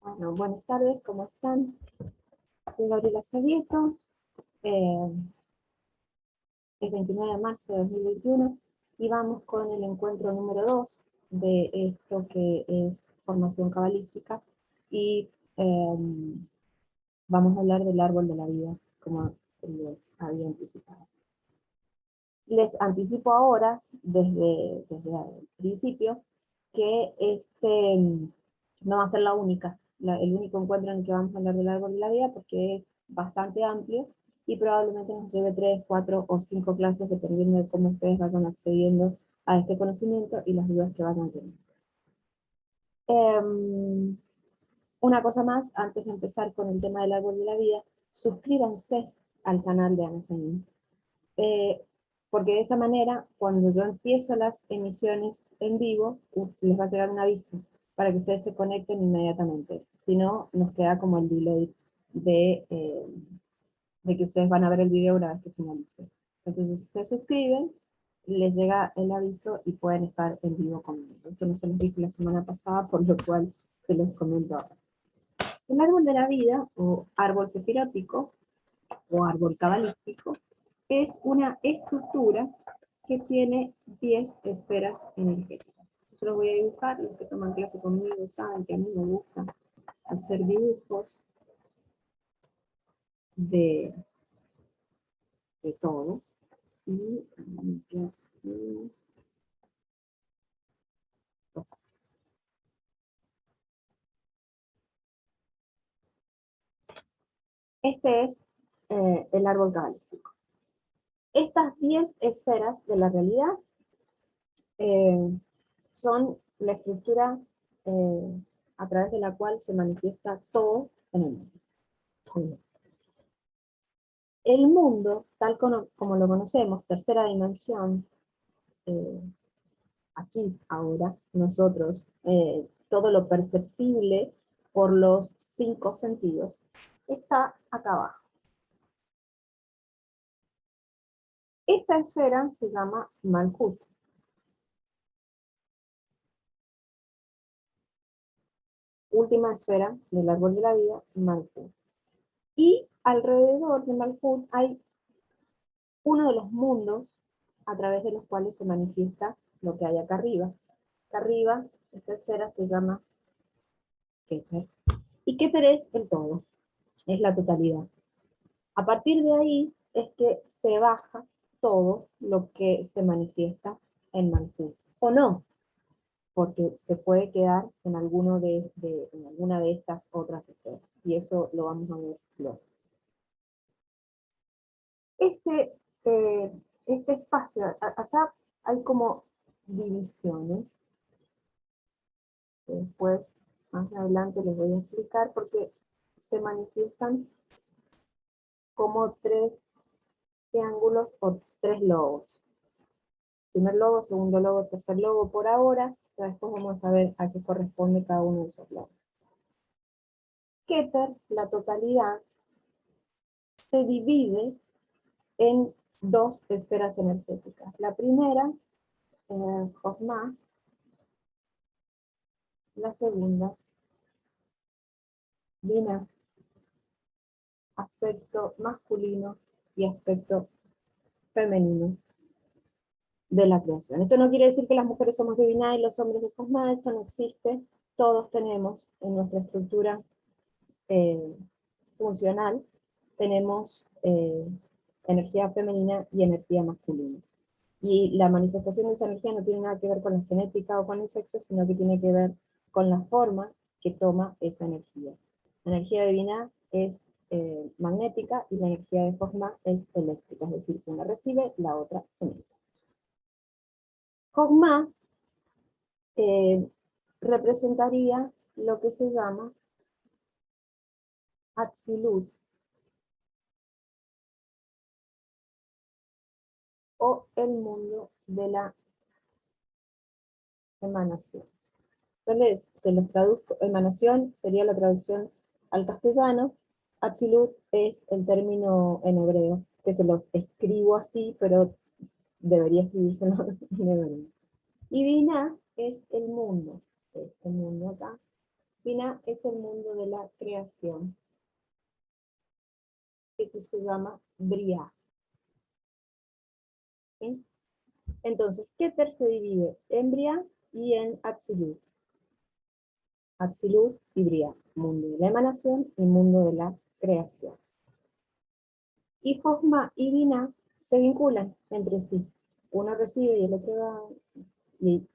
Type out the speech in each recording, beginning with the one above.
Bueno, buenas tardes, ¿cómo están? Soy Gabriela Savieto, eh, es 29 de marzo de 2021 y vamos con el encuentro número 2 de esto que es formación cabalística y vamos a hablar del árbol de la vida, como les había anticipado. Les anticipo ahora, desde el principio, que no va a ser el único encuentro en el que vamos a hablar del árbol de la vida, porque es bastante amplio y probablemente nos lleve 3, 4 o 5 clases, dependiendo de cómo ustedes vayan accediendo a este conocimiento y las dudas que vayan teniendo. Una cosa más, antes de empezar con el tema del árbol de la vida, suscríbanse al canal de Ana Janine. Porque de esa manera, cuando yo empiezo las emisiones en vivo, les va a llegar un aviso para que ustedes se conecten inmediatamente. Si no, nos queda como el delay de que ustedes van a ver el video una vez que finalice. Entonces, se suscriben, les llega el aviso y pueden estar en vivo conmigo. Esto no se los dije la semana pasada, por lo cual se los comento ahora. El árbol de la vida, o árbol sefirótico, o árbol cabalístico, es una estructura que tiene 10 esferas energéticas. Yo lo voy a dibujar, los que toman clase conmigo saben que a mí me gusta hacer dibujos de, de todo. Y este es el árbol cabalístico. Estas 10 esferas de la realidad son la estructura a través de la cual se manifiesta todo en el mundo. Todo. El mundo, tal como lo conocemos, tercera dimensión, aquí, ahora, nosotros, todo lo perceptible por los 5 sentidos, está acá abajo. Esta esfera se llama Malkut. Última esfera del árbol de la vida, Malkut. Y alrededor de Malkut hay uno de los mundos a través de los cuales se manifiesta lo que hay acá arriba. Acá arriba, esta esfera se llama Keter. Y Keter es el todo, es la totalidad. A partir de ahí es que se baja todo lo que se manifiesta en Malkut. O no, porque se puede quedar en, alguna de estas otras esferas. Y eso lo vamos a ver luego. Este espacio, acá hay como divisiones. Después, más adelante les voy a explicar porque se manifiestan como 3 triángulos o 3 lobos. Primer lobo, segundo lobo, tercer lobo por ahora. Ya después vamos a ver a qué corresponde cada uno de esos lobos. Keter, la totalidad, se divide en 2 esferas energéticas. La primera, Jochma, la segunda, Binah, aspecto masculino y aspecto femenino de la creación. Esto no quiere decir que las mujeres somos de Binah y los hombres de Jochma, esto no existe. Todos tenemos en nuestra estructura funcional, tenemos energía femenina y energía masculina. Y la manifestación de esa energía no tiene nada que ver con la genética o con el sexo, sino que tiene que ver con la forma que toma esa energía. La energía divina es magnética y la energía de Jochma es eléctrica, es decir, una recibe, la otra emite. Jochma representaría lo que se llama Atzilut, o el mundo de la emanación. Entonces, se los traduzco, emanación sería la traducción al castellano, Atzilut es el término en hebreo, que se los escribo así, pero debería escribirse en hebreo. Y Binah es el mundo, este mundo acá, Binah es el mundo de la creación, que se llama Briah. ¿Sí? Entonces, Keter se divide en Briah y en Atzilut. Atzilut y Briah, mundo de la emanación y mundo de la creación. Y Jochma y Binah se vinculan entre sí. Uno recibe y el otro da, y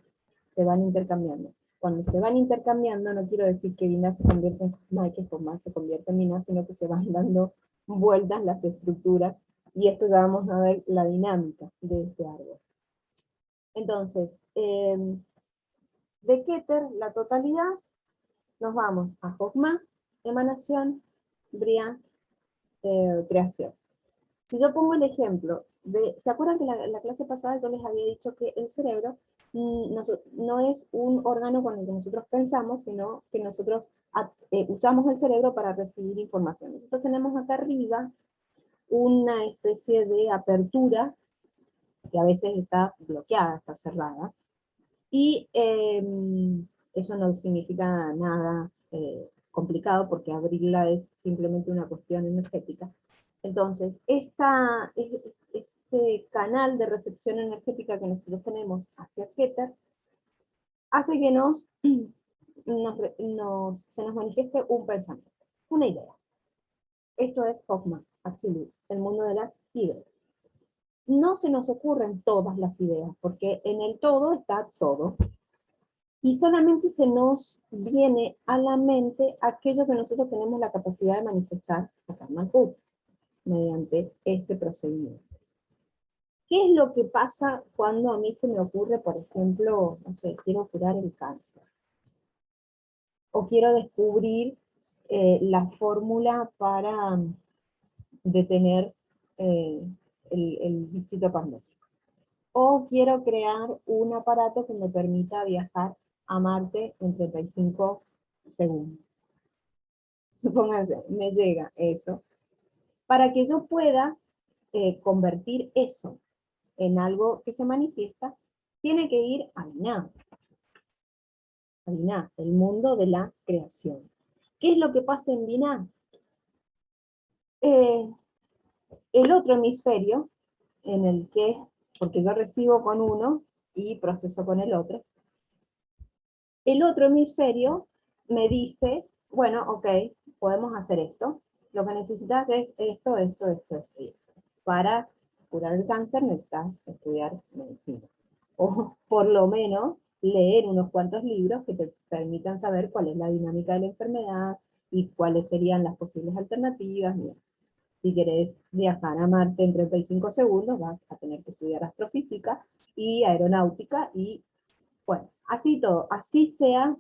se van intercambiando. Cuando se van intercambiando, no quiero decir que Binah se convierta en Jochma y que Jochma se convierta en Binah, sino que se van dando vueltas las estructuras, y esto ya vamos a ver la dinámica de este árbol. Entonces, de Keter, la totalidad, nos vamos a Jochma, emanación, Briah, creación. Si yo pongo el ejemplo, ¿se acuerdan que la clase pasada yo les había dicho que el cerebro no es un órgano con el que nosotros pensamos, sino que nosotros usamos el cerebro para recibir información? Nosotros tenemos acá arriba una especie de apertura que a veces está bloqueada, está cerrada, y eso no significa nada complicado, porque abrirla es simplemente una cuestión energética. Entonces, este canal de recepción energética que nosotros tenemos hacia Keter hace que se nos manifieste un pensamiento, una idea. Esto es Jochma, Atzilut, el mundo de las ideas. No se nos ocurren todas las ideas, porque en el todo está todo, y solamente se nos viene a la mente aquello que nosotros tenemos la capacidad de manifestar acá en Malkuth, mediante este procedimiento. ¿Qué es lo que pasa cuando a mí se me ocurre, por ejemplo, no sé, quiero curar el cáncer? O quiero descubrir la fórmula para detener el bichito pandémico. O quiero crear un aparato que me permita viajar a Marte en 35 segundos. Supónganse, me llega eso. Para que yo pueda convertir eso en algo que se manifiesta, tiene que ir a Binah. A Binah, el mundo de la creación. ¿Qué es lo que pasa en Binah? El otro hemisferio, en el que, porque yo recibo con uno y proceso con el otro hemisferio me dice, bueno, ok, podemos hacer esto. Lo que necesitas es esto. Para curar el cáncer necesitas estudiar medicina. O por lo menos leer unos cuantos libros que te permitan saber cuál es la dinámica de la enfermedad y cuáles serían las posibles alternativas. Mira, si querés viajar a Marte en 35 segundos, vas a tener que estudiar astrofísica y aeronáutica y, bueno, así todo. Así sea,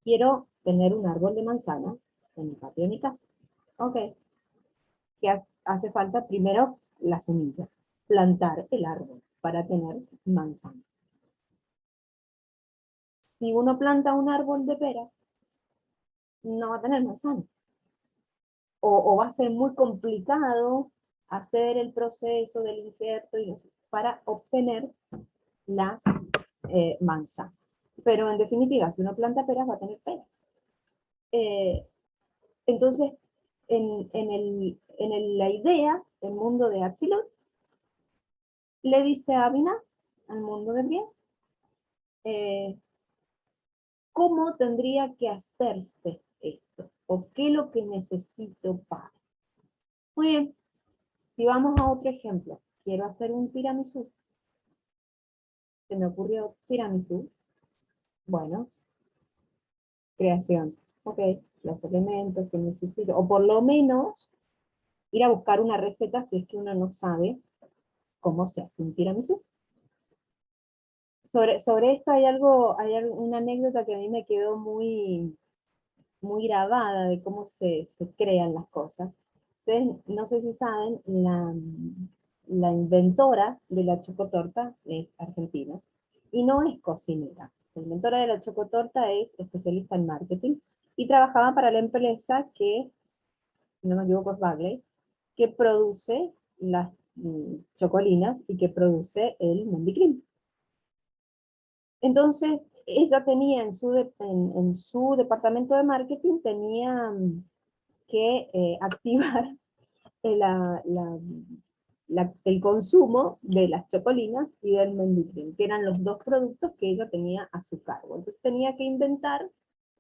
quiero tener un árbol de manzana en el patio de mi casa. Ok, ¿qué hace falta? Primero, la semilla, plantar el árbol para tener manzanas. Si uno planta un árbol de peras, no va a tener manzanas. O va a ser muy complicado hacer el proceso del injerto para obtener las manzanas. Pero en definitiva, si uno planta peras, va a tener peras. Entonces, la idea, el mundo de Atzilut, le dice a Binah, al mundo de Briah, cómo tendría que hacerse esto, o qué es lo que necesito para. Muy bien, si vamos a otro ejemplo, quiero hacer un tiramisú. Se me ocurrió tiramisú. Bueno, creación. Ok, los elementos que necesito, o por lo menos ir a buscar una receta si es que uno no sabe cómo se hace un tiramisú. Sobre esto hay una anécdota que a mí me quedó muy, muy grabada de cómo se crean las cosas. Ustedes, no sé si saben, la inventora de la chocotorta es argentina y no es cocinera. La inventora de la chocotorta es especialista en marketing y trabajaba para la empresa que, si no me equivoco, es Bagley, que produce las chocolinas y que produce el Monday Cream. Entonces, ella tenía en su departamento de marketing, tenía que activar el consumo de las chocolinas y del Mendicrin, que eran los dos productos que ella tenía a su cargo. Entonces tenía que inventar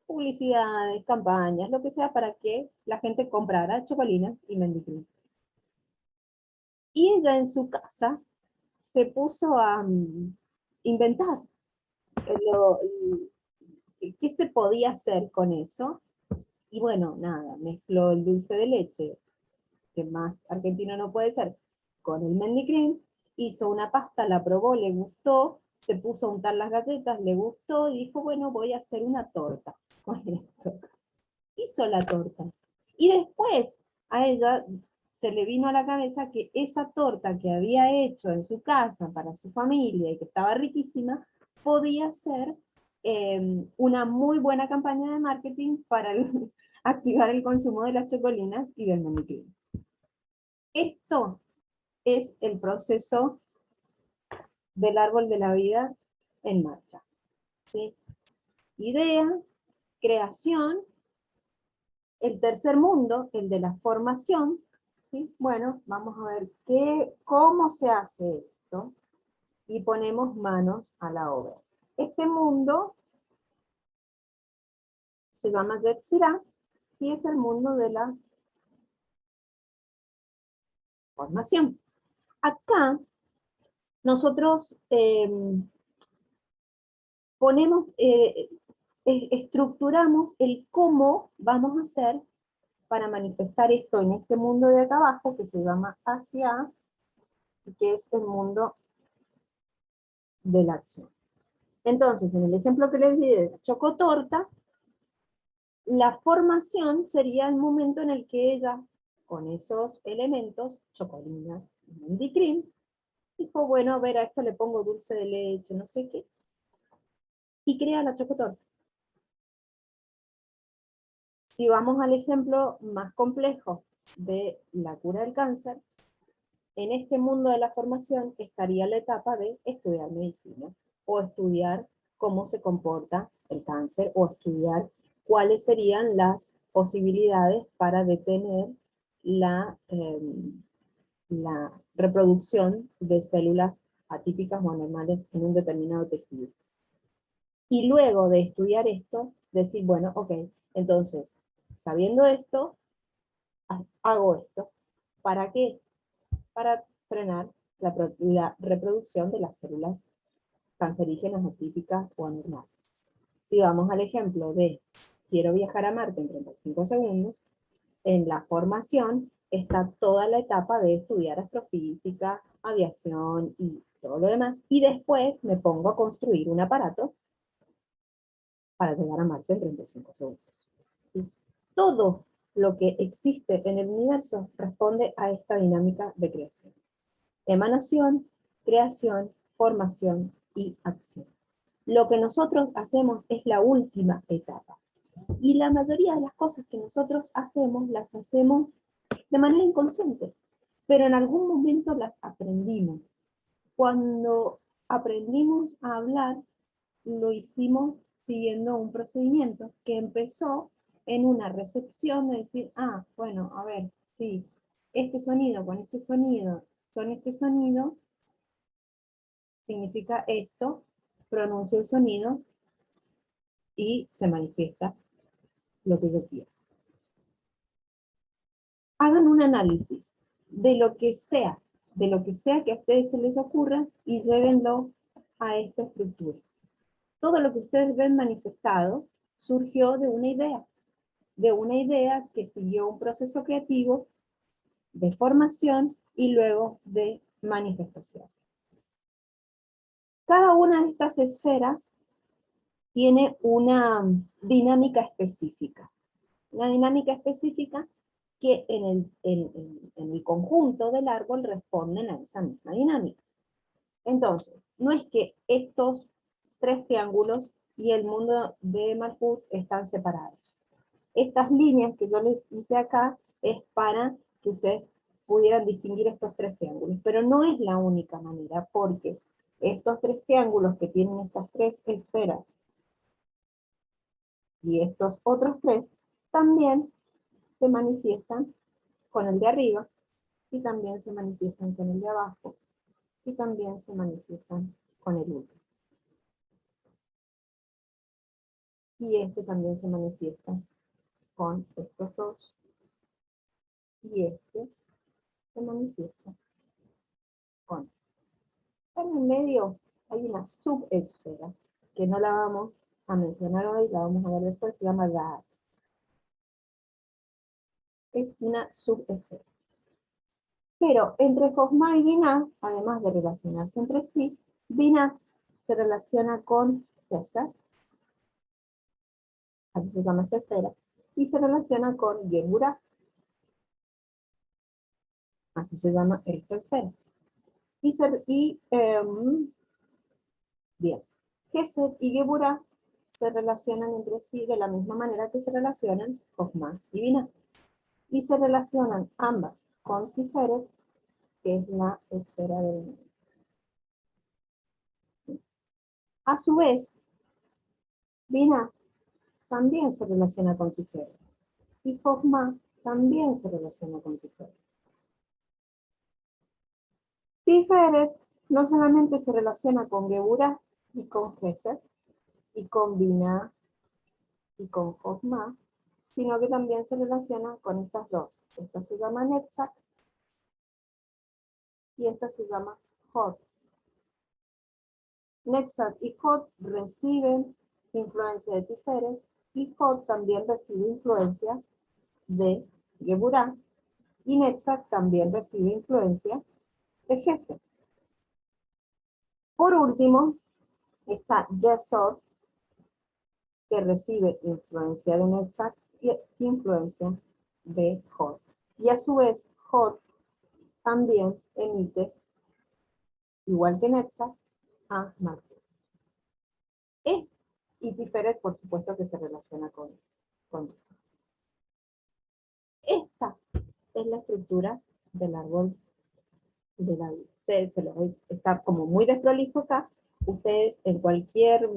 publicidades, campañas, lo que sea, para que la gente comprara chocolinas y Mendicrin. Y ella en su casa se puso a inventar lo, qué se podía hacer con eso. Y bueno, nada, mezcló el dulce de leche, que más argentino no puede ser, con el Mendicrin, hizo una pasta, la probó, le gustó, se puso a untar las galletas, le gustó, y dijo, bueno, voy a hacer una torta con esto. Hizo la torta. Y después a ella se le vino a la cabeza que esa torta que había hecho en su casa para su familia y que estaba riquísima, podía ser una muy buena campaña de marketing para activar el consumo de las chocolinas y del Mendicrin. Esto es el proceso del árbol de la vida en marcha. ¿Sí? Idea, creación, el tercer mundo, el de la formación. ¿Sí? Bueno, vamos a ver cómo se hace esto y ponemos manos a la obra. Este mundo se llama Yetzirah y es el mundo de la formación. Acá nosotros estructuramos el cómo vamos a hacer para manifestar esto en este mundo de acá abajo, que se llama Asia, y que es el mundo de la acción. Entonces, en el ejemplo que les di de la chocotorta, la formación sería el momento en el que ella, con esos elementos, chocolina y Mendicrin, dijo, bueno, a ver, a esto le pongo dulce de leche, no sé qué, y crea la chocotorta. Si vamos al ejemplo más complejo de la cura del cáncer, en este mundo de la formación estaría la etapa de estudiar medicina, o estudiar cómo se comporta el cáncer, o estudiar cuáles serían las posibilidades para detener la reproducción de células atípicas o anormales en un determinado tejido. Y luego de estudiar esto, decir, bueno, ok, entonces, sabiendo esto, hago esto. ¿Para qué? Para frenar la reproducción de las células cancerígenas atípicas o anormales. Si vamos al ejemplo de quiero viajar a Marte en 35 segundos, en la formación está toda la etapa de estudiar astrofísica, aviación y todo lo demás, y después me pongo a construir un aparato para llegar a Marte en 35 segundos. ¿Sí? Todo lo que existe en el universo responde a esta dinámica de creación. Emanación, creación, formación y acción. Lo que nosotros hacemos es la última etapa. Y la mayoría de las cosas que nosotros hacemos, las hacemos de manera inconsciente, pero en algún momento las aprendimos. Cuando aprendimos a hablar, lo hicimos siguiendo un procedimiento que empezó en una recepción de decir, ah, bueno, a ver, sí, este sonido con este sonido, con este sonido, significa esto, pronuncio el sonido y se manifiesta lo que yo quiero. Hagan un análisis de lo que sea que a ustedes se les ocurra y llévenlo a esta estructura. Todo lo que ustedes ven manifestado surgió de una idea que siguió un proceso creativo de formación y luego de manifestación. Cada una de estas esferas tiene una dinámica específica. Una dinámica específica que en el conjunto del árbol responden a esa misma dinámica. Entonces, no es que estos tres triángulos y el mundo de Malkuth están separados. Estas líneas que yo les hice acá es para que ustedes pudieran distinguir estos tres triángulos, pero no es la única manera, porque estos tres triángulos que tienen estas tres esferas y estos otros tres también se manifiestan con el de arriba, y también se manifiestan con el de abajo, y también se manifiestan con el último. Y este también se manifiesta con estos dos, y este se manifiesta con. En el medio hay una subesfera, que no la vamos a mencionar hoy, la vamos a ver después, se llama la. Es una subesfera. Pero entre Josma y Binah, además de relacionarse entre sí, Binah se relaciona con César, así se llama esta esfera, y se relaciona con Geburah, así se llama esta esfera. Bien, Gesed y Geburah se relacionan entre sí de la misma manera que se relacionan Josma y Binah. Y se relacionan ambas con Tiferet, que es la esfera del medio. A su vez, Binah también se relaciona con Tiferet. Y Josma también se relaciona con Tiferet. Tiferet no solamente se relaciona con Geburah y con Gesed, y con Binah y con Josma, sino que también se relaciona con estas dos. Esta se llama Netzach y esta se llama Hod. Netzach y Hod reciben influencia de Tiferet, y Hod también recibe influencia de Geburah, y Netzach también recibe influencia de Gesed. Por último, está Yesod, que recibe influencia de Netzach y influencia de Hod. Y a su vez, Hod también emite, igual que Netzach, a Malkut. Y Tiferet, por supuesto, que se relaciona con eso. Esta es la estructura del árbol de la vida. Ustedes se los voy a estar como muy desprolijo acá. Ustedes en cualquier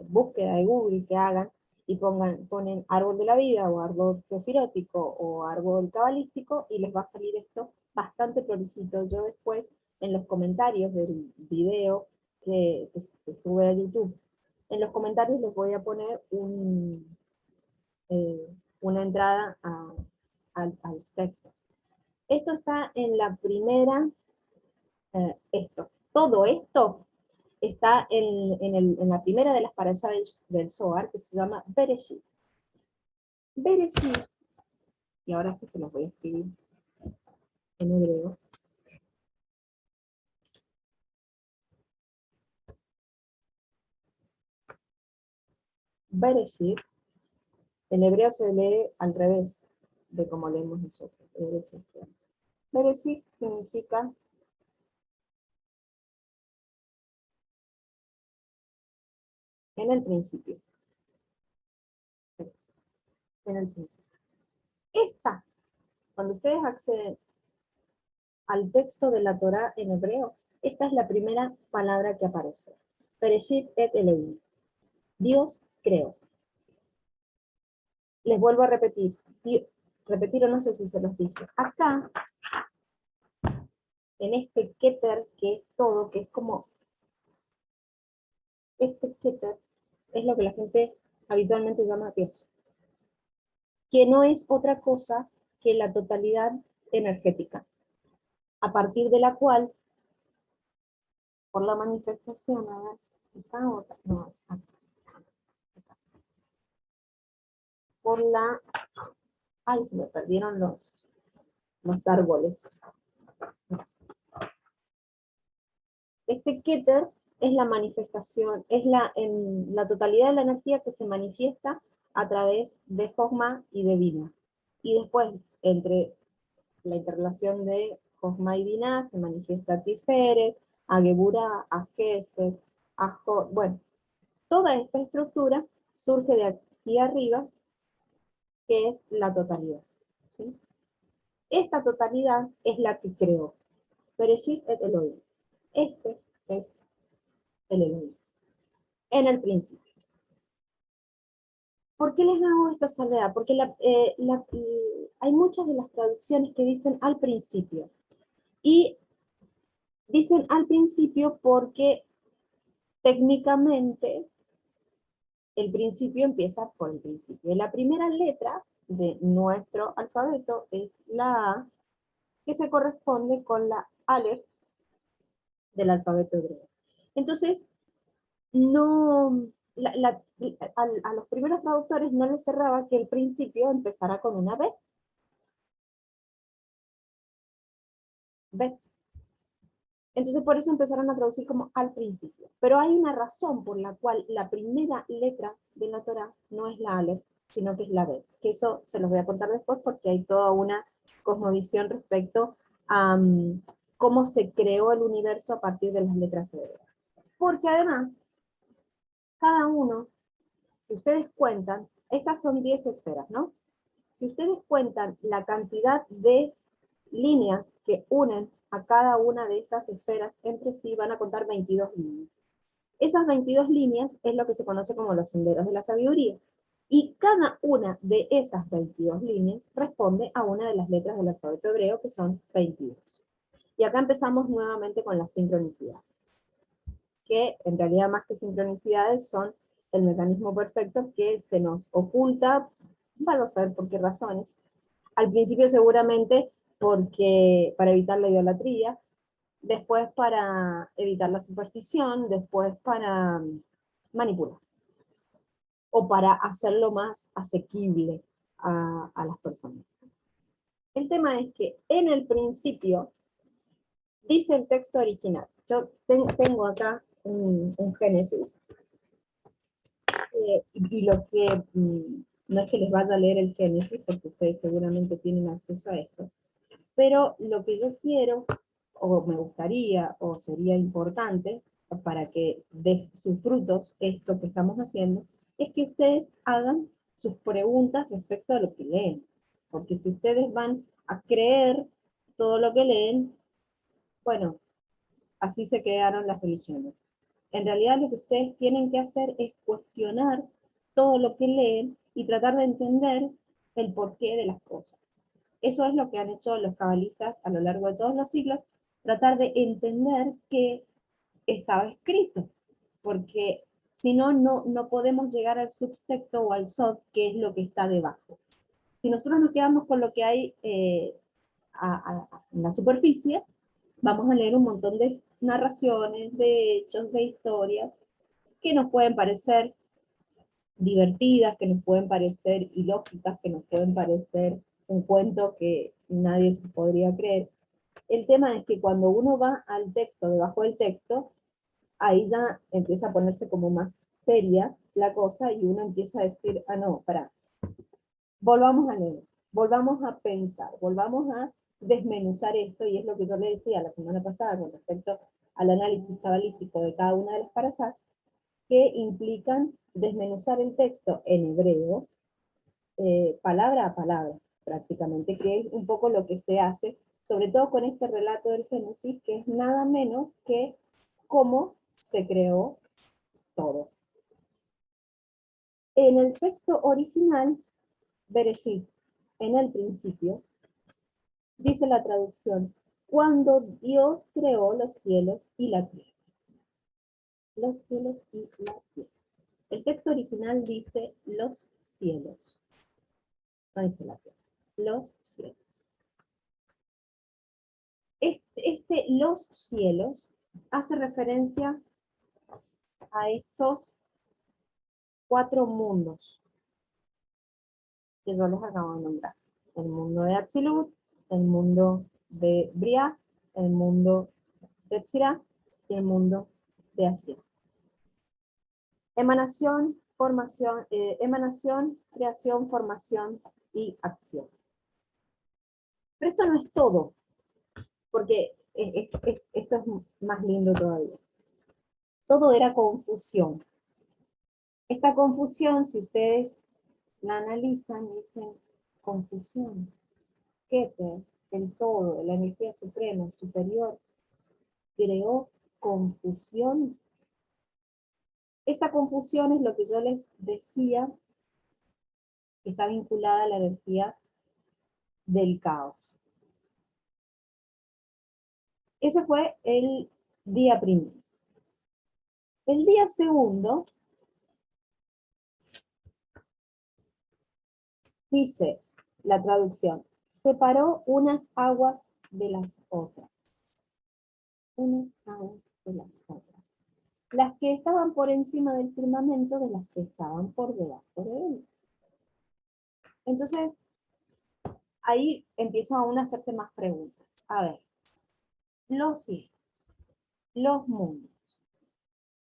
búsqueda de Google que hagan y ponen árbol de la vida o árbol sefirótico o árbol cabalístico y les va a salir esto bastante prolijito. Yo después en los comentarios del video que se sube a YouTube, en los comentarios les voy a poner una entrada al texto. Esto está en la primera, todo esto está en la primera de las parashá del Zohar, que se llama Bereshit. Bereshit, y ahora sí se los voy a escribir en hebreo. Bereshit, en hebreo se lee al revés de como leemos nosotros, de derecha a izquierda. Bereshit significa en el principio. En el principio. Esta, cuando ustedes acceden al texto de la Torá en hebreo, esta es la primera palabra que aparece. Bereshit et Elohim. Dios creó. Les vuelvo a repetir. Repetir o no sé si se los dije. Acá, en este Keter, que es todo, que es como este Keter, es lo que la gente habitualmente llama Dios. Que no es otra cosa que la totalidad energética, a partir de la cual, por la manifestación, a ver, acá otra, no, acá, por la, ay, se me perdieron los árboles. Este Keter es la manifestación, es en la totalidad de la energía que se manifiesta a través de Josma y de Binah. Y después, entre la interrelación de Josma y Binah, se manifiesta Tiferet, a Geburah, a Gesed, a Hod. Bueno, toda esta estructura surge de aquí arriba, que es la totalidad. ¿Sí? Esta totalidad es la que creó. Bereshit et Elohim. Este es el Elohim. En el principio. ¿Por qué les hago esta salvedad? Porque hay muchas de las traducciones que dicen al principio. Y dicen al principio porque técnicamente el principio empieza por el principio. La primera letra de nuestro alfabeto es la A, que se corresponde con la Aleph del alfabeto hebreo. Entonces, no, a los primeros traductores no les cerraba que el principio empezara con una B. Bet. Entonces por eso empezaron a traducir como al principio. Pero hay una razón por la cual la primera letra de la Torá no es la Aleph, sino que es la Bet. Que eso se los voy a contar después porque hay toda una cosmovisión respecto a cómo se creó el universo a partir de las letras hebreas. Porque además, cada uno, si ustedes cuentan, estas son 10 esferas, ¿no? Si ustedes cuentan la cantidad de líneas que unen a cada una de estas esferas entre sí, van a contar 22 líneas. Esas 22 líneas es lo que se conoce como los senderos de la sabiduría. Y cada una de esas 22 líneas responde a una de las letras del alfabeto hebreo, que son 22. Y acá empezamos nuevamente con las sincronicidades, que en realidad más que sincronicidades son el mecanismo perfecto que se nos oculta, vamos a saber por qué razones. Al principio seguramente porque para evitar la idolatría, después para evitar la superstición, después para manipular, o para hacerlo más asequible a las personas. El tema es que en el principio dice el texto original. Yo tengo acá un Génesis, y lo que, no es que les vaya a leer el Génesis, porque ustedes seguramente tienen acceso a esto, pero lo que yo quiero, o me gustaría, o sería importante, para que dé sus frutos esto que estamos haciendo, es que ustedes hagan sus preguntas respecto a lo que leen. Porque si ustedes van a creer todo lo que leen, bueno, así se crearon las religiones. En realidad lo que ustedes tienen que hacer es cuestionar todo lo que leen y tratar de entender el porqué de las cosas. Eso es lo que han hecho los cabalistas a lo largo de todos los siglos, tratar de entender qué estaba escrito, porque si no, no podemos llegar al subtexto o al sod, que es lo que está debajo. Si nosotros nos quedamos con lo que hay en la superficie, vamos a leer un montón de narraciones, de hechos, de historias, que nos pueden parecer divertidas, que nos pueden parecer ilógicas, que nos pueden parecer un cuento que nadie se podría creer. El tema es que cuando uno va al texto, debajo del texto, ahí ya empieza a ponerse como más seria la cosa y uno empieza a decir, ah, no, pará, volvamos a leer, volvamos a pensar, volvamos a desmenuzar esto, y es lo que yo le decía la semana pasada con respecto al análisis cabalístico de cada una de las parashas, que implican desmenuzar el texto en hebreo, palabra a palabra, prácticamente, que es un poco lo que se hace, sobre todo con este relato del Génesis, que es nada menos que cómo se creó todo. En el texto original, Bereshit, en el principio, dice la traducción, cuando Dios creó los cielos y la tierra. Los cielos y la tierra. El texto original dice los cielos. No dice la tierra. Los cielos. Los cielos hace referencia a estos 4 mundos que yo les acabo de nombrar. El mundo de Atzilut, el mundo de Briah, el mundo de Tzirah y el mundo de Asir. Emanación, creación, formación y acción. Pero esto no es todo, porque esto es más lindo todavía. Todo era confusión. Esta confusión, si ustedes la analizan, dicen, confusión. Keter, el todo, la energía suprema, superior, creó confusión. Esta confusión es lo que yo les decía que está vinculada a la energía del caos. Ese fue el día primero. El día segundo dice la traducción, separó unas aguas de las otras. Unas aguas de las otras. Las que estaban por encima del firmamento de las que estaban por debajo de él. Entonces, ahí empieza aún a hacerse más preguntas. A ver, los cielos, los mundos,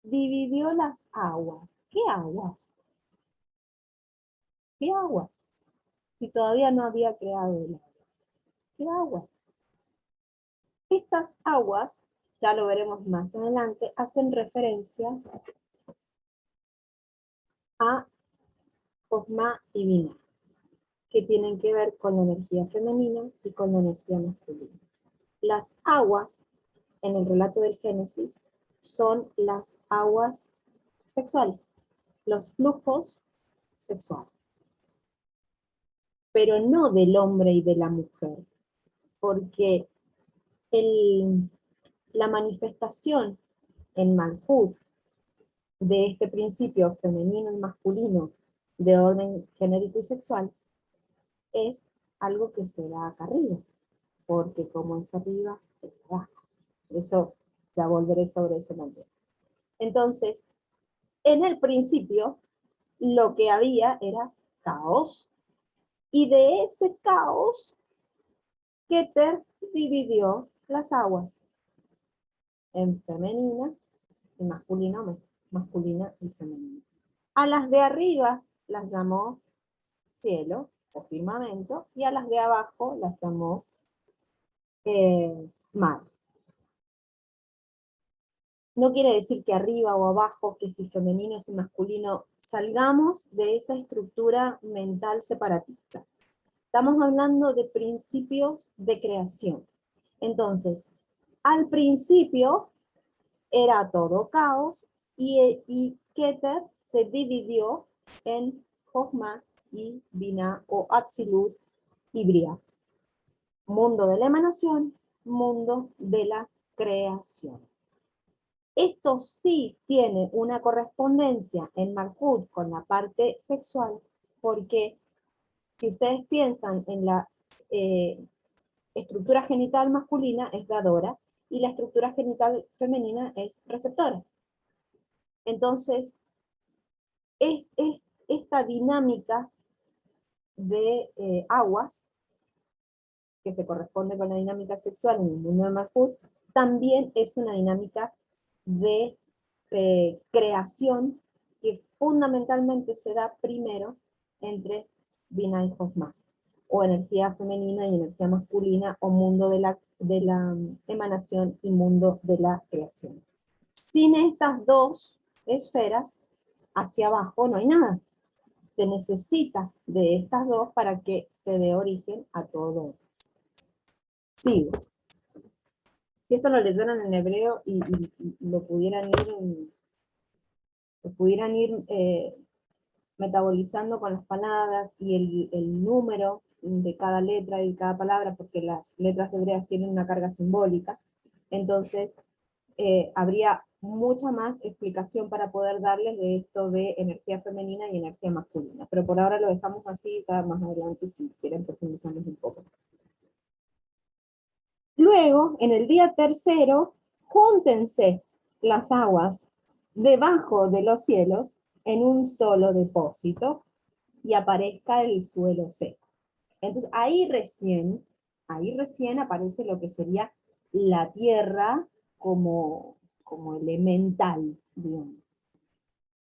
dividió las aguas. ¿Qué aguas? ¿Qué aguas? Si todavía no había creado el agua. ¿Qué aguas? Estas aguas, ya lo veremos más adelante, hacen referencia a Jochma y Binah, que tienen que ver con la energía femenina y con la energía masculina. Las aguas, en el relato del Génesis, son las aguas sexuales, los flujos sexuales, pero no del hombre y de la mujer, porque la manifestación en Malkut de este principio femenino y masculino de orden genérico y sexual es algo que se da acá arriba, porque como es arriba, es abajo. Eso ya volveré sobre eso también. Entonces, en el principio, lo que había era caos, y de ese caos, Keter dividió las aguas en femenina y masculina, masculina y femenina. A las de arriba las llamó cielo o firmamento, y a las de abajo las llamó mares. No quiere decir que arriba o abajo, que si femenino o si masculino, salgamos de esa estructura mental separatista. Estamos hablando de principios de creación. Entonces, al principio era todo caos, y Keter se dividió en Jochma y Binah, o Atzilut y Bria. Mundo de la emanación, mundo de la creación. Esto sí tiene una correspondencia en Malkut con la parte sexual, porque si ustedes piensan en la estructura genital masculina es dadora, y la estructura genital femenina es receptora. Entonces, es esta dinámica de aguas, que se corresponde con la dinámica sexual en el mundo de Malkut, también es una dinámica de creación que fundamentalmente se da primero entre Binah y Jochma, o energía femenina y energía masculina, o mundo de la emanación y mundo de la creación. Sin estas dos esferas, hacia abajo no hay nada. Se necesita de estas dos para que se dé origen a todo. Sigo. Si esto lo leyeran en hebreo y lo pudieran ir metabolizando con las palabras y el número de cada letra y cada palabra, porque las letras hebreas tienen una carga simbólica, entonces habría mucha más explicación para poder darles de esto de energía femenina y energía masculina. Pero por ahora lo dejamos así, y más adelante, si quieren, profundizamos un poco. Luego, en el día tercero, júntense las aguas debajo de los cielos en un solo depósito, y aparezca el suelo seco. Entonces ahí recién aparece lo que sería la tierra como elemental, digamos.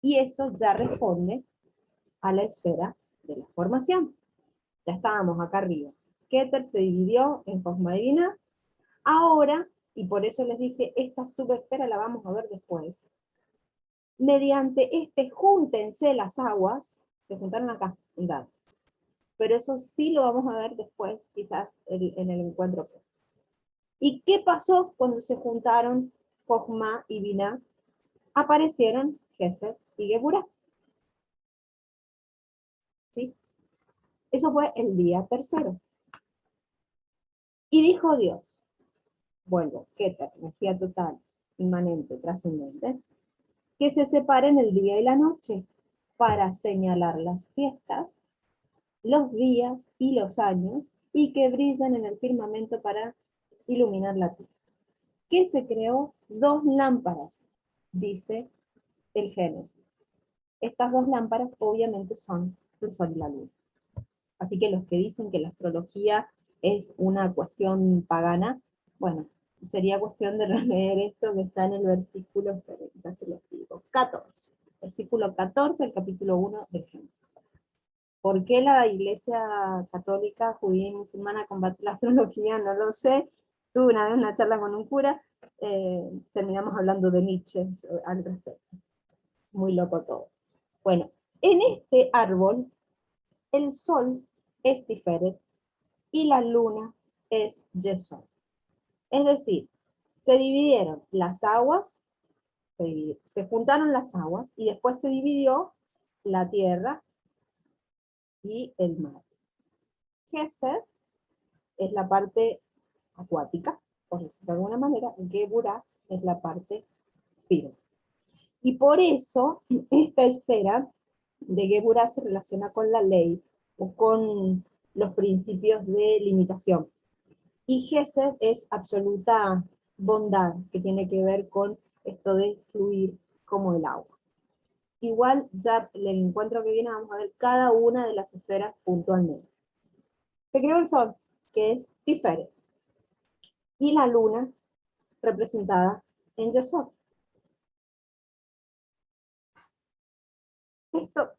Y eso ya responde a la esfera de la formación. Ya estábamos acá arriba. Keter se dividió en Jochma y Binah. Ahora, y por eso les dije, esta subesfera la vamos a ver después, mediante júntense las aguas, se juntaron acá, en Dad. Pero eso sí lo vamos a ver después, quizás en el encuentro. ¿Y qué pasó cuando se juntaron Jochma y Binah? Aparecieron Gesed y Geburah. ¿Sí? Eso fue el día tercero. Y dijo Dios, vuelvo, Keter, energía total, inmanente, trascendente, que se separen el día y la noche para señalar las fiestas, los días y los años, y que brillen en el firmamento para iluminar la tierra. Que se creó dos lámparas, dice el Génesis. Estas dos lámparas obviamente son el sol y la luna. Así que los que dicen que la astrología es una cuestión pagana, bueno, sería cuestión de releer esto que está en el versículo, ya se los digo, 14. Versículo 14, el capítulo 1 del Génesis. ¿Por qué la Iglesia Católica, Judía y Musulmana combate la astrología? No lo sé. Tuve una vez una charla con un cura, terminamos hablando de Nietzsche al respecto. Muy loco todo. Bueno, en este árbol, el sol es Tiferet y la luna es Yesod. Es decir, se dividieron las aguas, se juntaron las aguas y después se dividió la tierra y el mar. Gesed es la parte acuática, por decirlo de alguna manera, Geburah es la parte firme. Y por eso esta esfera de Geburah se relaciona con la ley o con los principios de limitación. Y Gesed es absoluta bondad, que tiene que ver con esto de fluir como el agua. Igual ya en el encuentro que viene vamos a ver cada una de las esferas puntualmente. Se creó el sol, que es Tiferet, y la luna, representada en Yesod. Esto,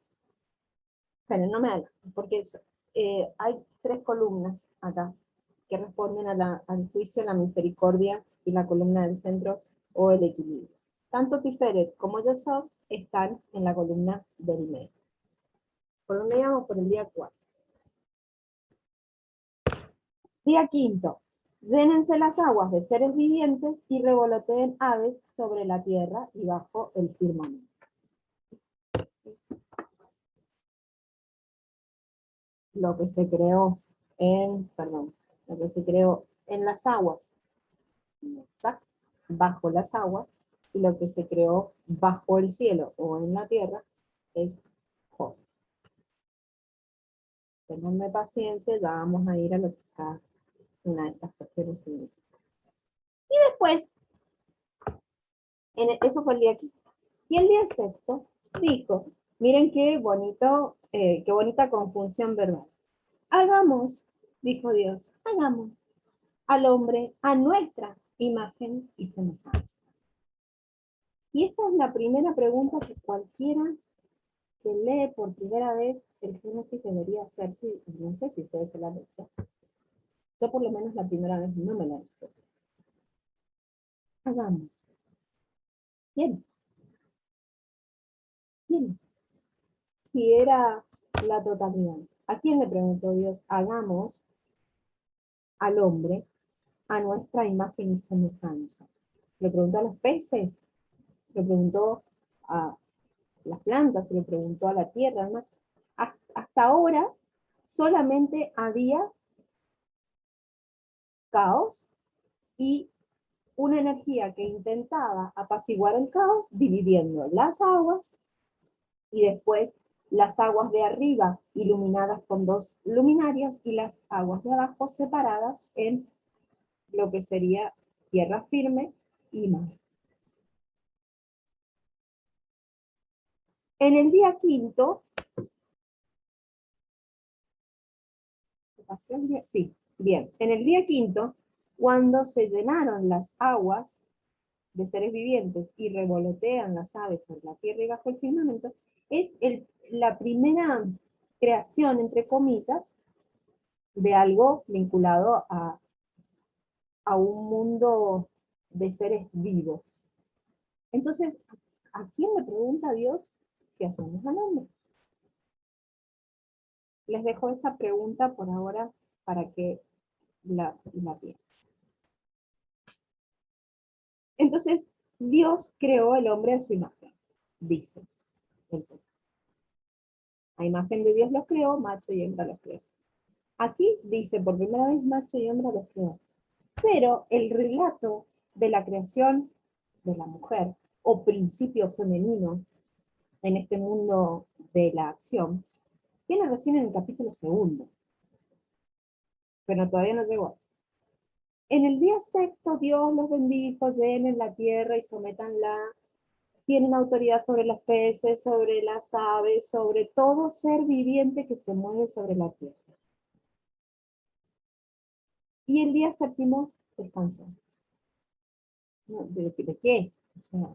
pero no me hagan, porque hay tres columnas acá que responden al juicio, la misericordia y la columna del centro o el equilibrio. Tanto Tiferet como Yesod están en la columna del medio. ¿Por dónde íbamos? Por el día 4. Día quinto. Llénense las aguas de seres vivientes y revoloteen aves sobre la tierra y bajo el firmamento. Lo que se creó lo que se creó en las aguas, bajo las aguas, y lo que se creó bajo el cielo o en la tierra es Job. Tenganme paciencia, ya vamos a ir a lo que cada una de estas cuestiones significa. Y después, eso fue el día 15. Y el día sexto dijo, miren qué bonito, qué bonita conjunción verbal. Hagamos, dijo Dios, hagamos al hombre a nuestra imagen y semejanza. Y esta es la primera pregunta que cualquiera que lee por primera vez el Génesis debería hacerse, no sé si ustedes se la han hecho. Yo por lo menos la primera vez no me la hice. Hagamos. ¿Quiénes? ¿Quiénes? Si era la totalidad. ¿A quién le preguntó Dios? Hagamos al hombre a nuestra imagen y semejanza. Le preguntó a los peces, le preguntó a las plantas, se le preguntó a la tierra, además. Hasta ahora solamente había caos y una energía que intentaba apaciguar el caos dividiendo las aguas y después las aguas de arriba iluminadas con dos luminarias y las aguas de abajo separadas en lo que sería tierra firme y mar. En el día quinto, sí, bien, en el día quinto, cuando se llenaron las aguas de seres vivientes y revolotean las aves sobre la tierra y bajo el firmamento, es la primera creación, entre comillas, de algo vinculado a un mundo de seres vivos. Entonces, ¿a quién le pregunta Dios si hacemos al hombre? Les dejo esa pregunta por ahora para que la piensen. Entonces, Dios creó el hombre a su imagen, dice el texto. A imagen de Dios los creó, macho y hembra los creó. Aquí dice, por primera vez macho y hembra los creó. Pero el relato de la creación de la mujer, o principio femenino, en este mundo de la acción, viene recién en el capítulo 2, pero todavía no llegó. En el día 6 Dios los bendijo, llenen la tierra y sométanla. Tienen autoridad sobre los peces, sobre las aves, sobre todo ser viviente que se mueve sobre la tierra. Y el día 7 descansó. ¿De qué? O sea,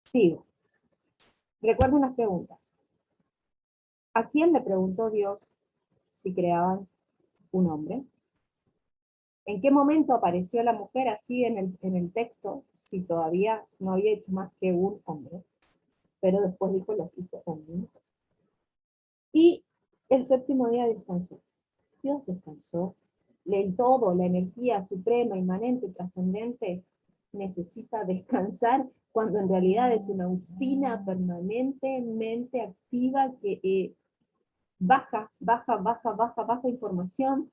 sigo. Recuerdo unas preguntas. ¿A quién le preguntó Dios si creaban un hombre? ¿En qué momento apareció la mujer así en el texto, si todavía no había hecho más que un hombre? Pero después dijo los hizo hombre. Y el 7 día descansó. Dios descansó. El todo, la energía suprema, inmanente, trascendente, necesita descansar cuando en realidad es una usina permanentemente activa que baja información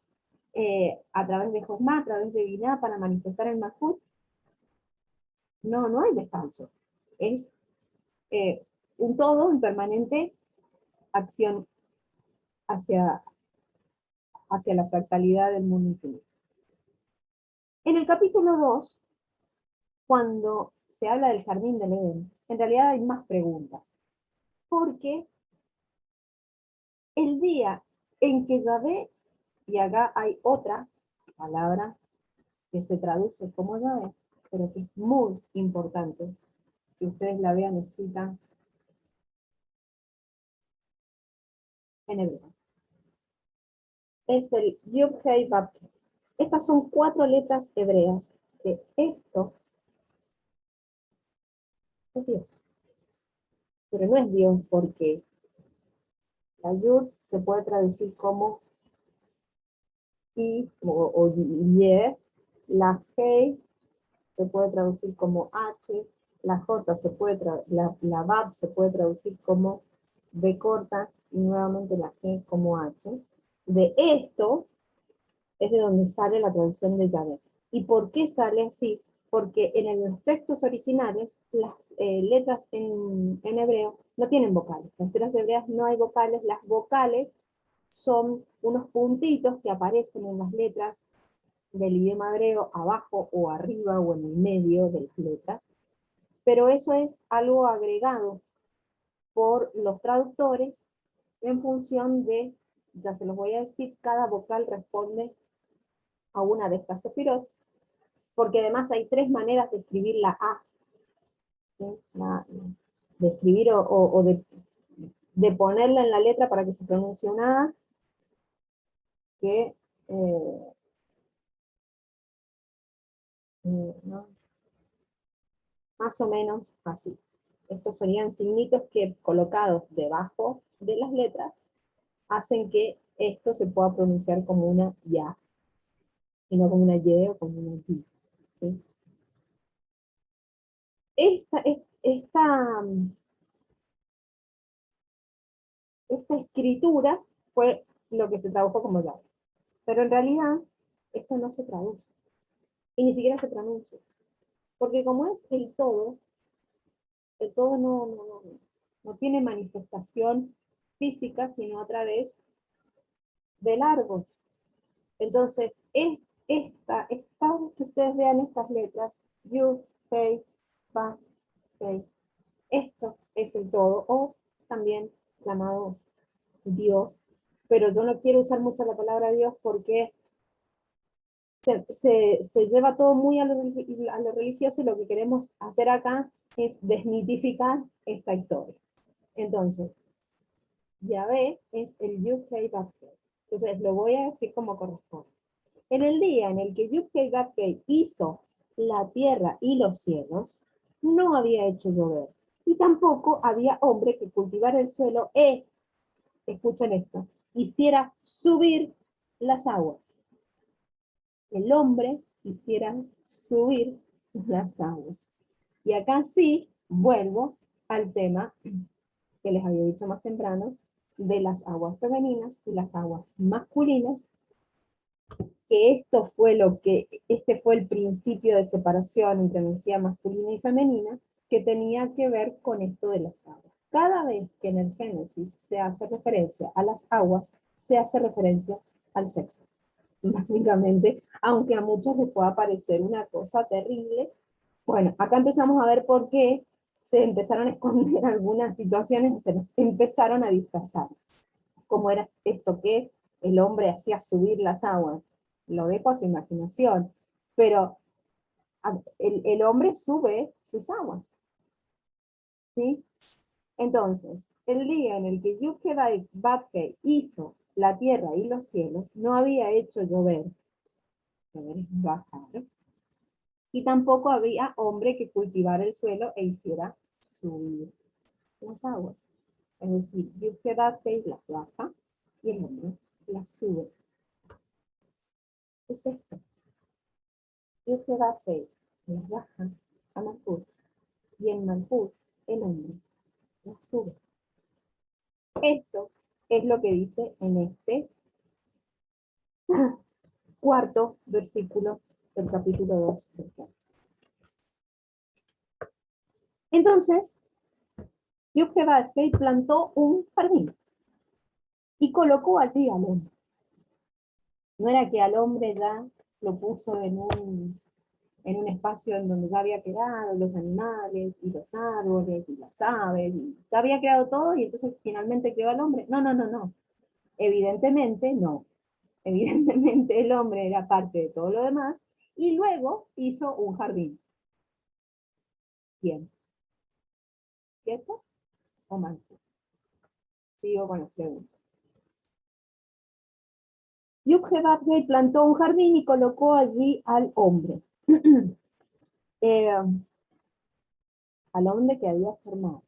a través de Josma, a través de Binah para manifestar el Malkut. No hay descanso. Es un todo en permanente acción hacia la fractalidad del mundo infinito. En el capítulo 2, cuando se habla del jardín del Edén, en realidad hay más preguntas. Porque el día en que Yahvé, y acá hay otra palabra que se traduce como Yahvé, pero que es muy importante que ustedes la vean escrita en hebreo. Es el Yud Hei Vav. Estas son 4 letras hebreas. Que esto es Dios. Pero no es Dios porque la Yud se puede traducir como I o Ye, la Hei se puede traducir como H, la J se puede la Vav se puede traducir como B corta y nuevamente la G como H. De esto es de donde sale la traducción de Yahvé. ¿Y por qué sale así? Porque en los textos originales las letras en hebreo no tienen vocales. En las letras hebreas no hay vocales. Las vocales son unos puntitos que aparecen en las letras del idioma hebreo abajo o arriba o en el medio de las letras. Pero eso es algo agregado por los traductores en función de, ya se los voy a decir, cada vocal responde a una de estas sefirot, porque además hay 3 maneras de escribir la A, ¿sí? De escribir o de ponerla en la letra para que se pronuncie una A, que ¿no? Más o menos así. Estos serían signitos que colocados debajo de las letras hacen que esto se pueda pronunciar como una ya, y no como una y o como una y. ¿Sí? Esta escritura fue lo que se tradujo como ya. Pero en realidad, esto no se traduce. Y ni siquiera se pronuncia. Porque como es el todo no tiene manifestación física, sino a través del árbol. Entonces, esta que ustedes vean estas letras, Yud, Hei, Vav, Hei, esto es el todo, o también llamado Dios, pero yo no quiero usar mucho la palabra Dios porque se lleva todo muy a lo religioso, y lo que queremos hacer acá es desmitificar esta historia. Entonces, Yahvé es el Yud-Hei Vav-Hei. Entonces, lo voy a decir como corresponde. En el día en el que Yud-Hei Vav-Hei hizo la tierra y los cielos, no había hecho llover, y tampoco había hombre que cultivara el suelo escuchen esto, hiciera subir las aguas. El hombre hiciera subir las aguas. Y acá sí vuelvo al tema que les había dicho más temprano, de las aguas femeninas y las aguas masculinas, que este fue el principio de separación entre energía masculina y femenina, que tenía que ver con esto de las aguas. Cada vez que en el Génesis se hace referencia a las aguas, se hace referencia al sexo, básicamente, aunque a muchos les pueda parecer una cosa terrible. Bueno, acá empezamos a ver por qué se empezaron a esconder algunas situaciones y se las empezaron a disfrazar. Como era esto que el hombre hacía subir las aguas, lo dejo a su imaginación, pero el hombre sube sus aguas, ¿sí? Entonces, el día en el que Yud-Heh-Vav-Heh hizo la tierra y los cielos, no había hecho llover es bajar, y tampoco había hombre que cultivara el suelo e hiciera subir las aguas. Es decir, Yud-Heh-Vav-Heh las baja y el hombre las sube. Es esto. Yud-Heh-Vav-Heh las baja a Malkut y en Malkut el hombre las sube. Esto es lo que dice en este cuarto versículo del capítulo 2 del Génesis. Entonces, Yud-Heh-Vav-Heh plantó un jardín y colocó allí al hombre. No era que al hombre ya lo puso en un espacio en donde ya había creado los animales y los árboles y las aves, y ya había creado todo y entonces finalmente creó al hombre. No, no, no, no. Evidentemente no. Evidentemente el hombre era parte de todo lo demás y luego hizo un jardín. ¿Quién? ¿Cierto? ¿O mal? Sigo con las preguntas. Yud-Heh-Vav-Heh plantó un jardín y colocó allí al hombre. Al hombre que había formado.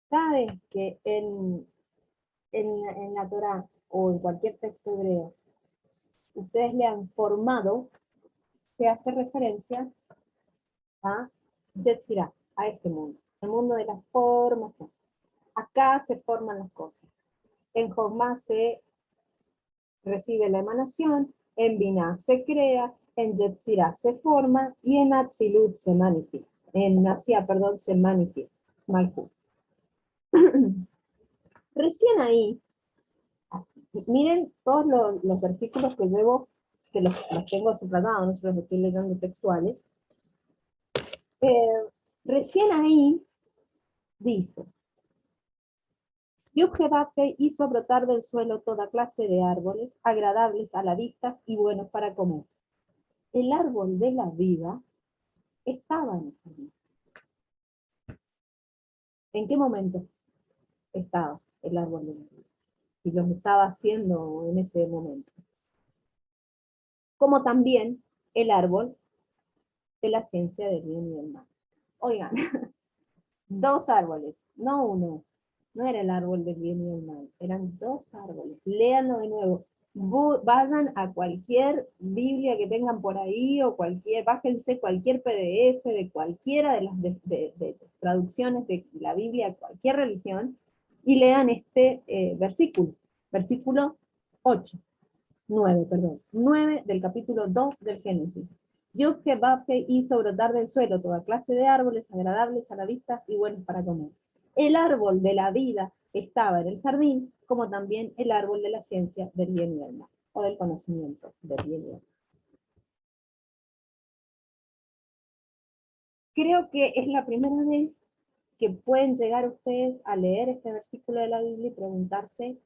Cada vez que en la Torá o en cualquier texto hebreo ustedes le han formado, se hace referencia a Yetzirah, a este mundo, el mundo de la formación. Acá se forman las cosas. En Jogma se recibe la emanación, en Binah se crea, en Yetzirah se forma y en Atzilut se manifiesta. En Asia, perdón, se manifiesta. Malkut. Recién ahí, miren todos los versículos que llevo, que los tengo subrayados, no se los estoy leyendo textuales. Recién ahí dice, Yud-Heh-Vav-Heh hizo brotar del suelo toda clase de árboles, agradables a la vista y buenos para comer. El árbol de la vida estaba en el jardín. ¿En qué momento estaba el árbol de la vida? Y lo estaba haciendo en ese momento. Como también el árbol de la ciencia del bien y del mal. Oigan, dos árboles, no uno. No era el árbol del bien y del mal, eran dos árboles. Léanlo de nuevo. Vayan a cualquier Biblia que tengan por ahí o bájense cualquier PDF de cualquiera de las de traducciones de la Biblia, cualquier religión, y lean este versículo 8, 9, perdón, 9 del capítulo 2 del Génesis. Yud-Heh-Vav-Heh hizo brotar del suelo toda clase de árboles agradables a la vista y buenos para comer. El árbol de la vida estaba en el jardín, como también el árbol de la ciencia del bien y del mal, o del conocimiento del bien y del mal. Creo que es la primera vez que pueden llegar ustedes a leer este versículo de la Biblia y preguntarse,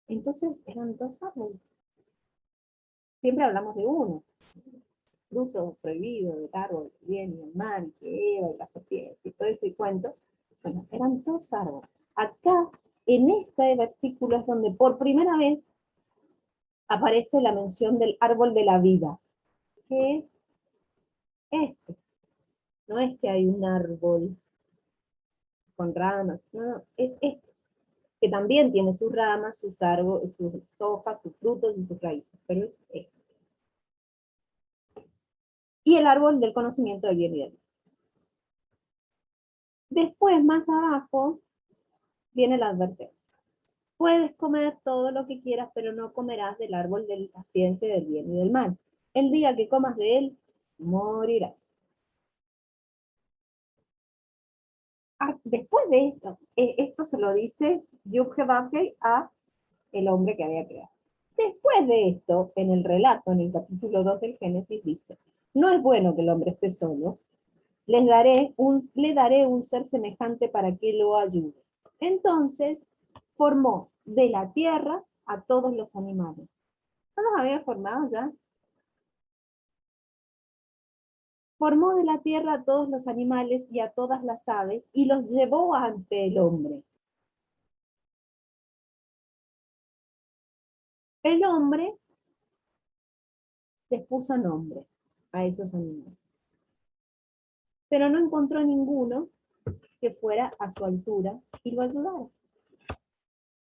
entonces eran dos árboles. Siempre hablamos de uno, fruto prohibido del árbol del bien y el mal, que Eva y la serpiente y todo ese cuento. Bueno, eran dos árboles. Acá, en este versículo es donde por primera vez aparece la mención del árbol de la vida, que es este. No es que hay un árbol con ramas, no, es este, que también tiene sus ramas, sus árboles, sus hojas, sus frutos y sus raíces, pero es este. Y el árbol del conocimiento del bien y del mal. Después, más abajo, tiene la advertencia. Puedes comer todo lo que quieras, pero no comerás del árbol de la ciencia del bien y del mal. El día que comas de él, morirás. Después de esto, esto se lo dice Yud-Heh-Vah-Heh a el hombre que había creado. Después de esto, en el relato, en el capítulo 2 del Génesis, dice, no es bueno que el hombre esté solo, le daré un ser semejante para que lo ayude. Entonces, formó de la tierra a todos los animales. ¿No los había formado ya? Formó de la tierra a todos los animales y a todas las aves y los llevó ante el hombre. El hombre les puso nombre a esos animales, pero no encontró ninguno que fuera a su altura y lo ayudara.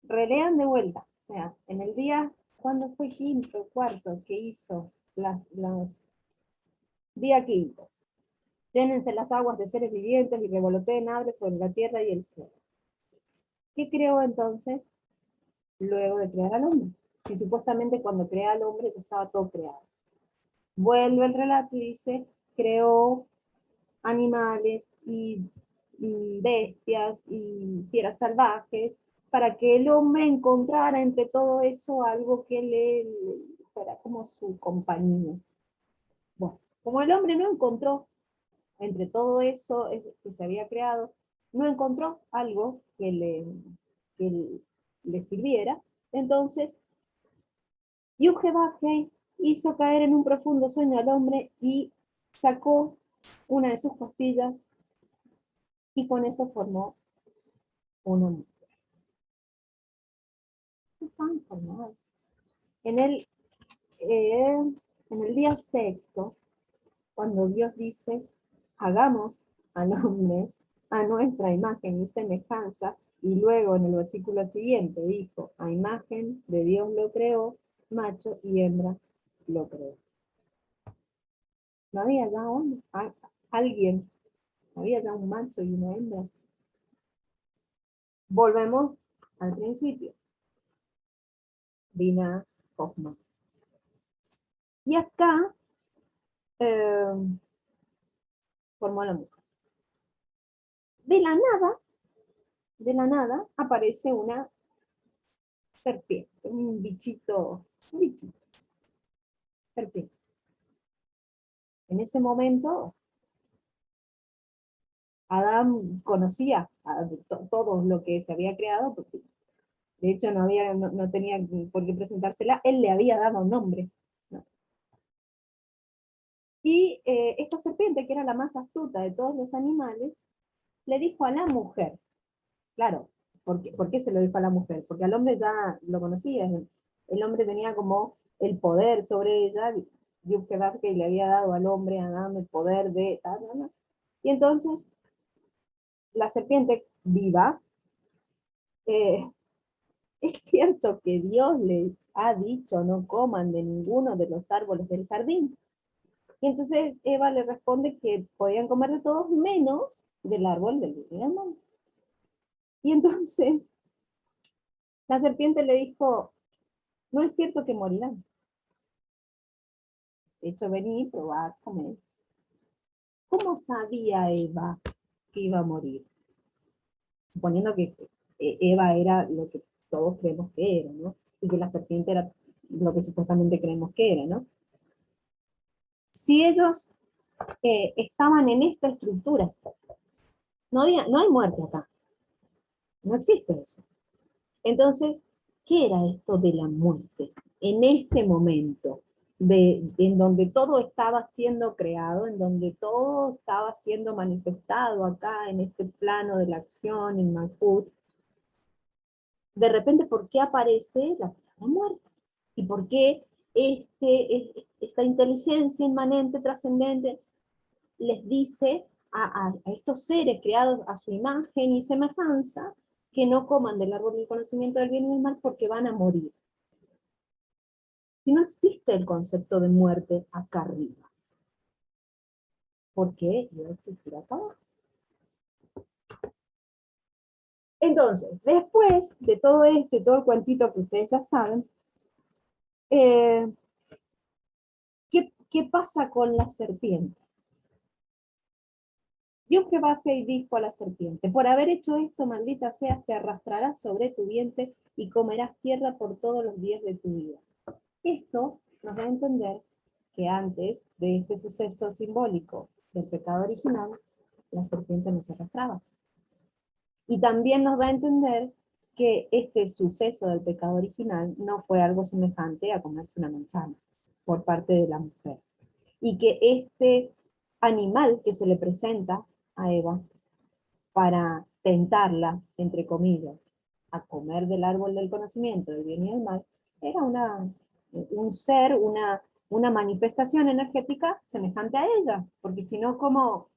Relean de vuelta, o sea, en el día, ¿cuándo fue quinto, cuarto, que hizo día quinto? Llénense las aguas de seres vivientes y revoloteen aves sobre la tierra y el cielo. ¿Qué creó entonces luego de crear al hombre? Si supuestamente cuando crea al hombre ya estaba todo creado. Vuelve el relato y dice, creó animales y bestias y fieras salvajes, para que el hombre encontrara entre todo eso algo que le fuera como su compañía. Bueno, como el hombre no encontró entre todo eso que se había creado, no encontró algo que le sirviera, entonces Yud-Heh-Vah-Heh hizo caer en un profundo sueño al hombre y sacó una de sus costillas y con eso formó una mujer. Están formados. En el, eh, en el día sexto, cuando Dios dice, hagamos al hombre a nuestra imagen y semejanza, y luego en el versículo siguiente dijo, a imagen de Dios lo creó, macho y hembra lo creó. No había ya alguien, había ya un macho y una hembra. Volvemos al principio. Binah Jochma. Y acá formó a la mujer. De la nada, aparece una serpiente, un bichito, serpiente. En ese momento, Adán conocía a todo lo que se había creado, porque de hecho no tenía por qué presentársela, él le había dado un nombre. ¿No? Y esta serpiente, que era la más astuta de todos los animales, le dijo a la mujer, claro, ¿por qué se lo dijo a la mujer? Porque al hombre ya lo conocía, el hombre tenía como el poder sobre ella, que le había dado al hombre, a Adán, el poder de... Y entonces, la serpiente viva, eh, es cierto que Dios les ha dicho no coman de ninguno de los árboles del jardín. Y entonces Eva le responde que podían comer de todos menos del árbol del bien y del mal. Y entonces la serpiente le dijo, no es cierto que morirán. De hecho, vení, probad, comer. ¿Cómo sabía Eva que iba a morir? Suponiendo que Eva era lo que todos creemos que era, ¿no? Y que la serpiente era lo que supuestamente creemos que era, ¿no? Si ellos estaban en esta estructura, no hay muerte acá, no existe eso. Entonces, ¿qué era esto de la muerte? En este momento, en donde todo estaba siendo creado, en donde todo estaba siendo manifestado acá en este plano de la acción, en Malkut, de repente, ¿por qué aparece la palabra muerte? ¿Y por qué esta inteligencia inmanente, trascendente, les dice a estos seres creados a su imagen y semejanza que no coman del árbol del conocimiento del bien y del mal porque van a morir? Si no existe el concepto de muerte acá arriba, ¿por qué iba a existir acá abajo? Entonces, después de todo esto y todo el cuentito que ustedes ya saben, eh, ¿qué pasa con la serpiente? Dios que baja y dijo a la serpiente, por haber hecho esto, maldita seas, te arrastrarás sobre tu vientre y comerás tierra por todos los días de tu vida. Esto nos da a entender que antes de este suceso simbólico del pecado original, la serpiente no se arrastraba. Y también nos da a entender que este suceso del pecado original no fue algo semejante a comerse una manzana por parte de la mujer. Y que este animal que se le presenta a Eva para tentarla, entre comillas, a comer del árbol del conocimiento del bien y del mal, era un ser, una manifestación energética semejante a ella, porque si no, ¿cómo?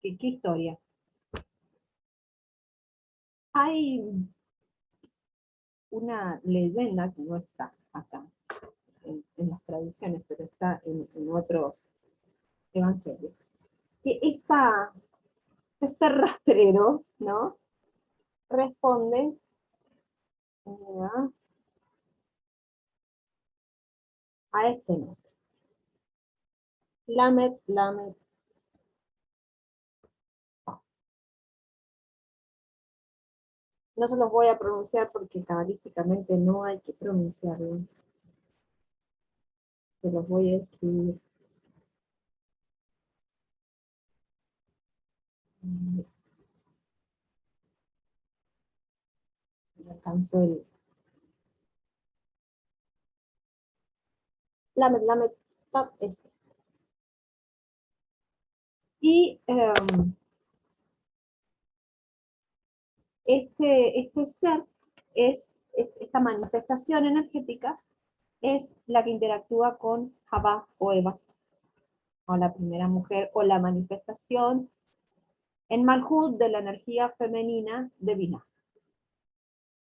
¿Qué historia? Hay una leyenda que no está acá en las tradiciones, pero está en otros evangelios, que ese rastrero, ¿no? Responde a este nombre. Lamed, Lamed. No se los voy a pronunciar porque cabalísticamente no hay que pronunciarlo. Se los voy a escribir. Alcanzo el Lamed, Lamed, Tap, este. Y este ser esta manifestación energética es la que interactúa con Jabá o Eva, o la primera mujer, o la manifestación en Malhut de la energía femenina de Binah.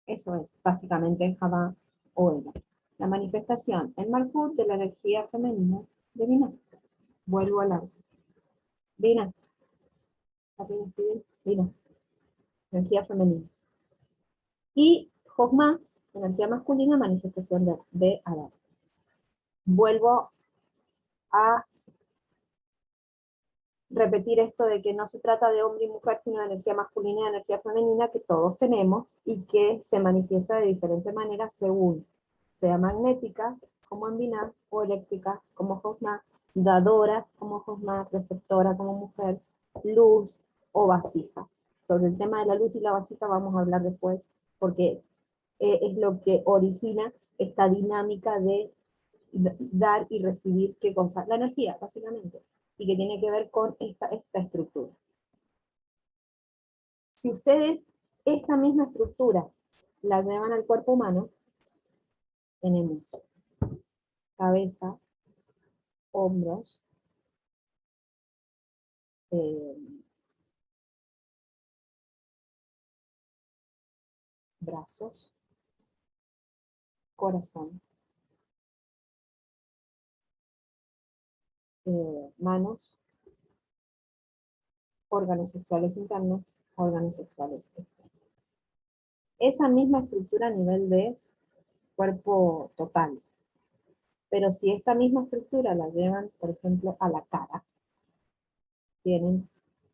Eso es básicamente Jabá o Eva. La manifestación en Malhut de la energía femenina de Binah. Vuelvo a la Binah. Binah. Energía femenina. Y Jochma, energía masculina, manifestación de Adán. Vuelvo a repetir esto de que no se trata de hombre y mujer, sino de energía masculina y energía femenina que todos tenemos y que se manifiesta de diferentes maneras según sea magnética, como en Binah, o eléctrica, como Jochma, dadora, como Jochma, receptora, como mujer, luz o vasija. Sobre el tema de la luz y la vasija vamos a hablar después, porque es lo que origina esta dinámica de dar y recibir qué cosa, la energía, básicamente, y que tiene que ver con esta estructura. Si ustedes esta misma estructura la llevan al cuerpo humano, tenemos cabeza, hombros, brazos, corazón, manos, órganos sexuales internos, órganos sexuales externos. Esa misma estructura a nivel de cuerpo total. Pero si esta misma estructura la llevan, por ejemplo, a la cara, tienen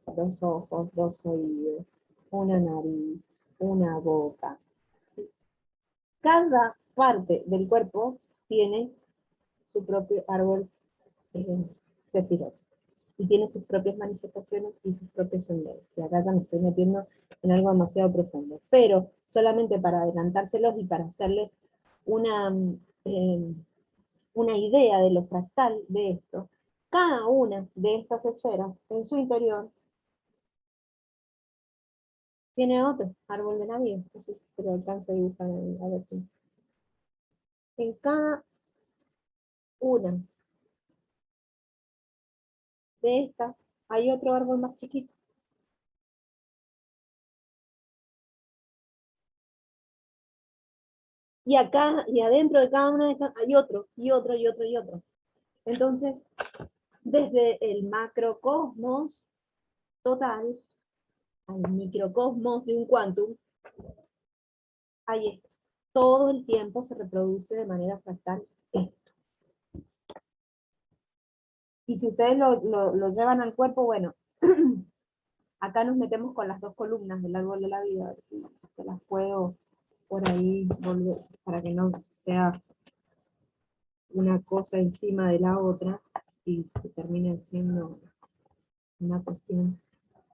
dos ojos, dos oídos, una nariz, una boca. ¿Sí? Cada parte del cuerpo tiene su propio árbol sefirot y tiene sus propias manifestaciones y sus propios senderos. Y acá ya me estoy metiendo en algo demasiado profundo. Pero solamente para adelantárselos y para hacerles una, eh, una idea de lo fractal de esto, cada una de estas esferas en su interior tiene otro árbol de la vida. No sé si se lo alcanza a dibujar ahí, a ver. En cada una de estas hay otro árbol más chiquito. Y acá, y adentro de cada una de estas hay otro, y otro, y otro, y otro. Entonces, desde el macrocosmos total al microcosmos de un quantum, ahí está. Todo el tiempo se reproduce de manera fractal esto. Y si ustedes lo llevan al cuerpo, bueno, acá nos metemos con las dos columnas del árbol de la vida, a ver si se las puedo por ahí volver, para que no sea una cosa encima de la otra y se termine siendo una cuestión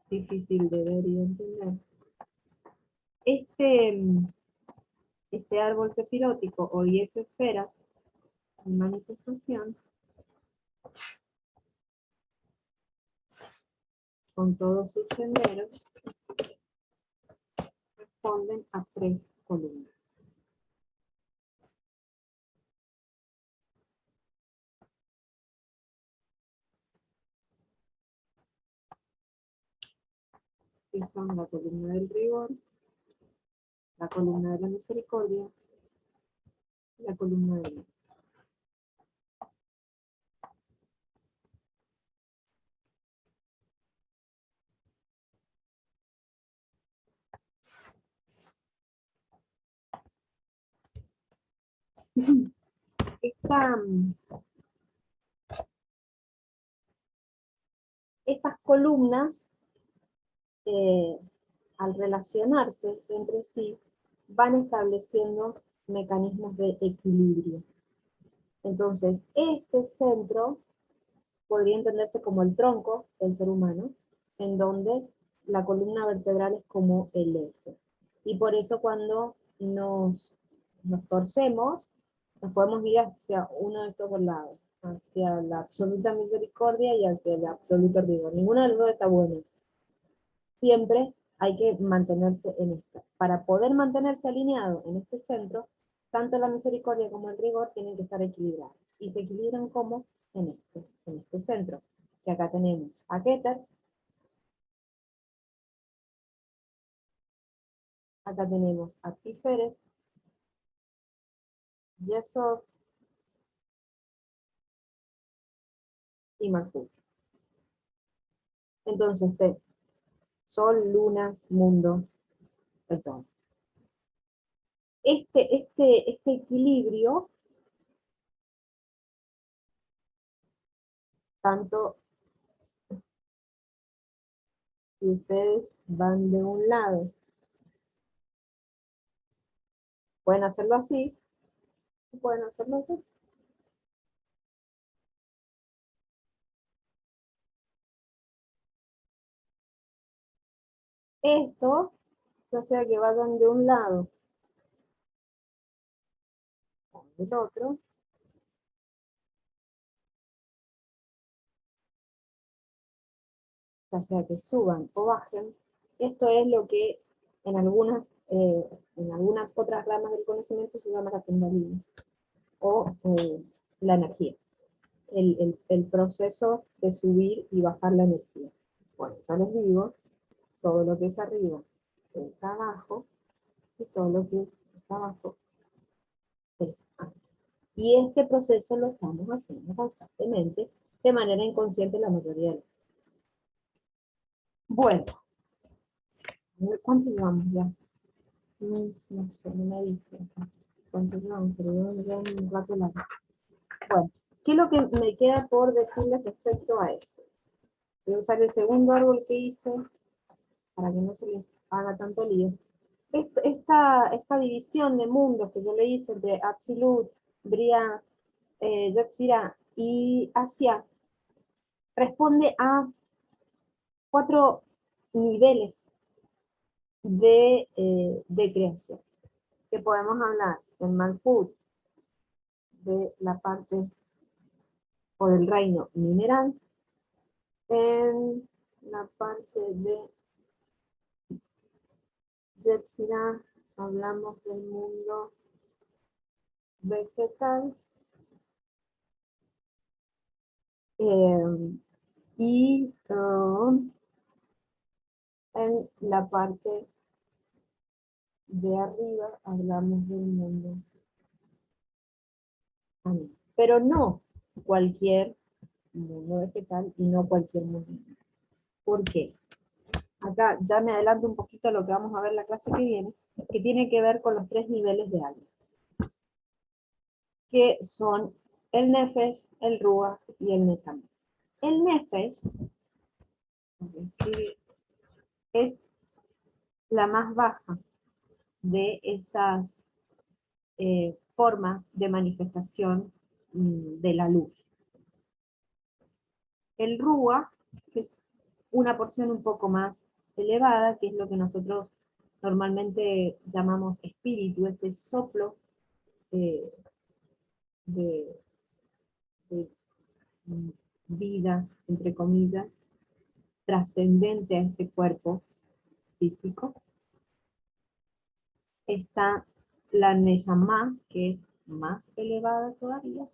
difícil de ver y de entender. Este árbol cefirótico o 10 esferas en manifestación, con todos sus senderos, responden a 3 columnas. Que son la columna del rigor, la columna de la misericordia y la columna de la. Estas columnas, al relacionarse entre sí, van estableciendo mecanismos de equilibrio. Entonces, este centro podría entenderse como el tronco del ser humano, en donde la columna vertebral es como el eje. Y por eso cuando nos torcemos, nos podemos ir hacia uno de estos dos lados, hacia la absoluta misericordia y hacia el absoluto rigor. Ninguno de los dos está bueno. Siempre hay que mantenerse en esto. Para poder mantenerse alineado en este centro, tanto la misericordia como el rigor tienen que estar equilibrados. Y se equilibran como en este centro. Que acá tenemos a Keter, acá tenemos a Tiferet, Yesod y Malkuth. Entonces, Sol, Luna, Mundo, todo. Este equilibrio, tanto si ustedes van de un lado, pueden hacerlo así, pueden hacerlo así. Esto, ya sea que vayan de un lado o del otro, ya sea que suban o bajen, esto es lo que en algunas otras ramas del conocimiento se llama la kundalini, o la energía, el proceso de subir y bajar la energía. Bueno, ya les digo, todo lo que es arriba es abajo, y todo lo que es abajo es arriba. Y este proceso lo estamos haciendo constantemente, de manera inconsciente la mayoría de las veces. Bueno, ¿cuánto llevamos ya? No sé, no me dice cuánto llevamos, pero ya un rato largo. Bueno, ¿qué es lo que me queda por decirles respecto a esto? Voy a usar el segundo árbol que hice para que no se les haga tanto lío. Esta división de mundos que yo le hice entre Absolute, Bria, Yetzirah y Asia responde a 4 niveles de creación. Que podemos hablar en Malkuth de la parte o del reino mineral, en la parte de Yetzirah hablamos del mundo vegetal, y en la parte de arriba hablamos del mundo animal. Pero no cualquier mundo vegetal y no cualquier mundo. ¿Por qué? acá ya me adelanto un poquito a lo que vamos a ver la clase que viene, que tiene que ver con los 3 niveles de alma, que son el Nefesh, el Ruach y el Neshama. El Nefesh es la más baja de esas formas de manifestación de la luz. El Ruach, que es una porción un poco más elevada, que es lo que nosotros normalmente llamamos espíritu, ese soplo eh, de, de vida, entre comillas, trascendente a este cuerpo físico. Está la Neshama, que es más elevada todavía,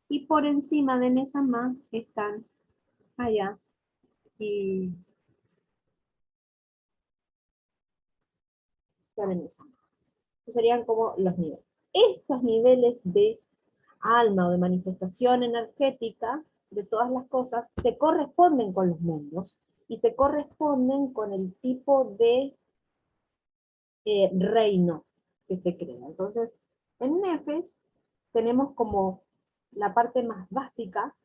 y por encima de Neshama están allá y la de Neshama. Estos serían como los niveles. Estos niveles de alma o de manifestación energética de todas las cosas se corresponden con los mundos y se corresponden con el tipo de reino que se crea. Entonces, en Nefesh tenemos como la parte más básica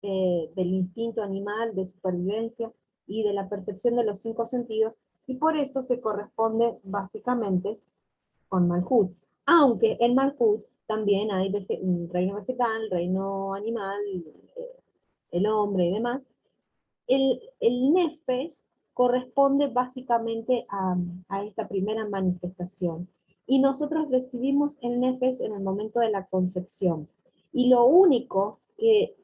del instinto animal, de supervivencia y de la percepción de los 5 sentidos, y por eso se corresponde básicamente con Malhut. Aunque en Malhut también hay un reino vegetal, reino animal, el hombre y demás. El Nefesh corresponde básicamente a esta primera manifestación. Y nosotros recibimos el Nefesh en el momento de la concepción. Y lo único que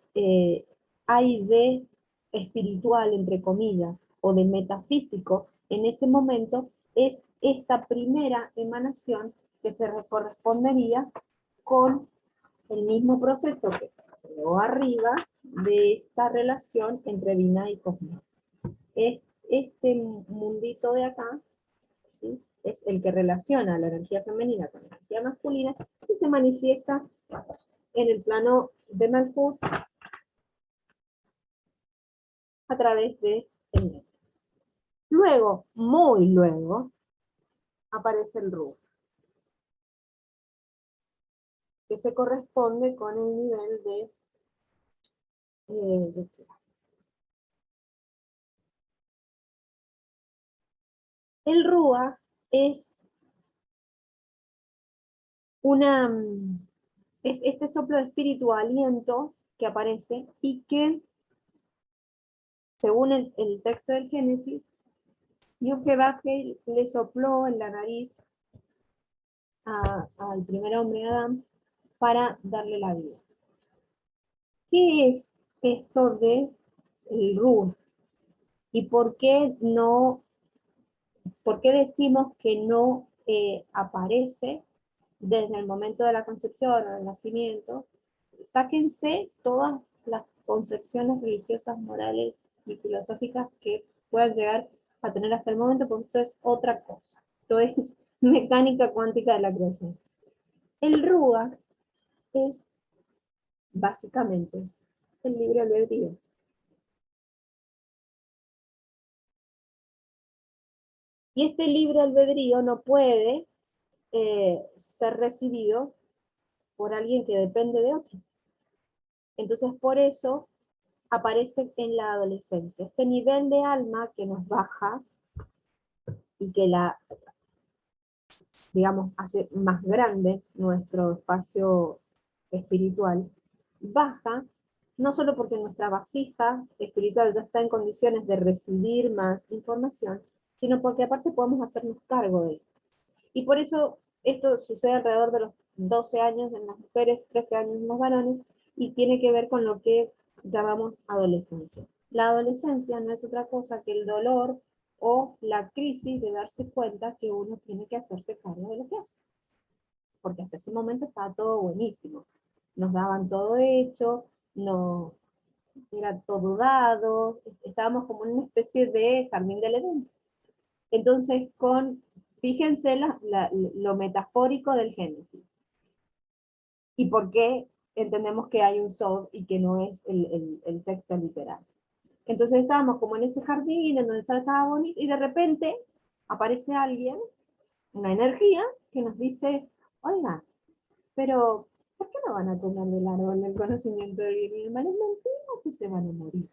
hay de espiritual, entre comillas, o de metafísico en ese momento es esta primera emanación que se correspondería con el mismo proceso que se creó arriba de esta relación entre Binah y Cosmos. Este mundito de acá, ¿sí?, es el que relaciona la energía femenina con la energía masculina y se manifiesta en el plano de Malhut a través de el Nefesh. Luego, muy luego, aparece el Ruach, que se corresponde con el nivel de el Ruach es es este soplo de espíritu aliento que aparece y que, según el texto del Génesis, Yud-Heh-Vah-Heh le sopló en la nariz al primer hombre, Adán, para darle la vida. ¿Qué es esto de el Ruach? ¿Y por qué decimos que no aparece desde el momento de la concepción o del nacimiento? Sáquense todas las concepciones religiosas, morales y filosóficas que puedan llegar a tener hasta el momento, porque esto es otra cosa. Esto es mecánica cuántica de la creación. El Ruach es básicamente el libre albedrío. Y este libre albedrío no puede ser recibido por alguien que depende de otro. Entonces, por eso aparece en la adolescencia. Este nivel de alma que nos baja y que digamos, hace más grande nuestro espacio espiritual, baja, no solo porque nuestra vasija espiritual ya está en condiciones de recibir más información, sino porque aparte podemos hacernos cargo de ello. Y por eso esto sucede alrededor de los 12 años en las mujeres, 13 años en los varones, y tiene que ver con lo que llamamos adolescencia. La adolescencia no es otra cosa que el dolor o la crisis de darse cuenta que uno tiene que hacerse cargo de lo que hace. Porque hasta ese momento estaba todo buenísimo. Nos daban todo hecho, no, era todo dado, estábamos como en una especie de jardín del Edén. Entonces, fíjense lo metafórico del Génesis. ¿Y por qué entendemos que hay un Sod y que no es el texto literal? Entonces estábamos como en ese jardín, en donde estaba bonito, y de repente aparece alguien, una energía, que nos dice, oiga, pero ¿por qué no van a comer del árbol del conocimiento del bien y del mal? Es mentira que se van a morir.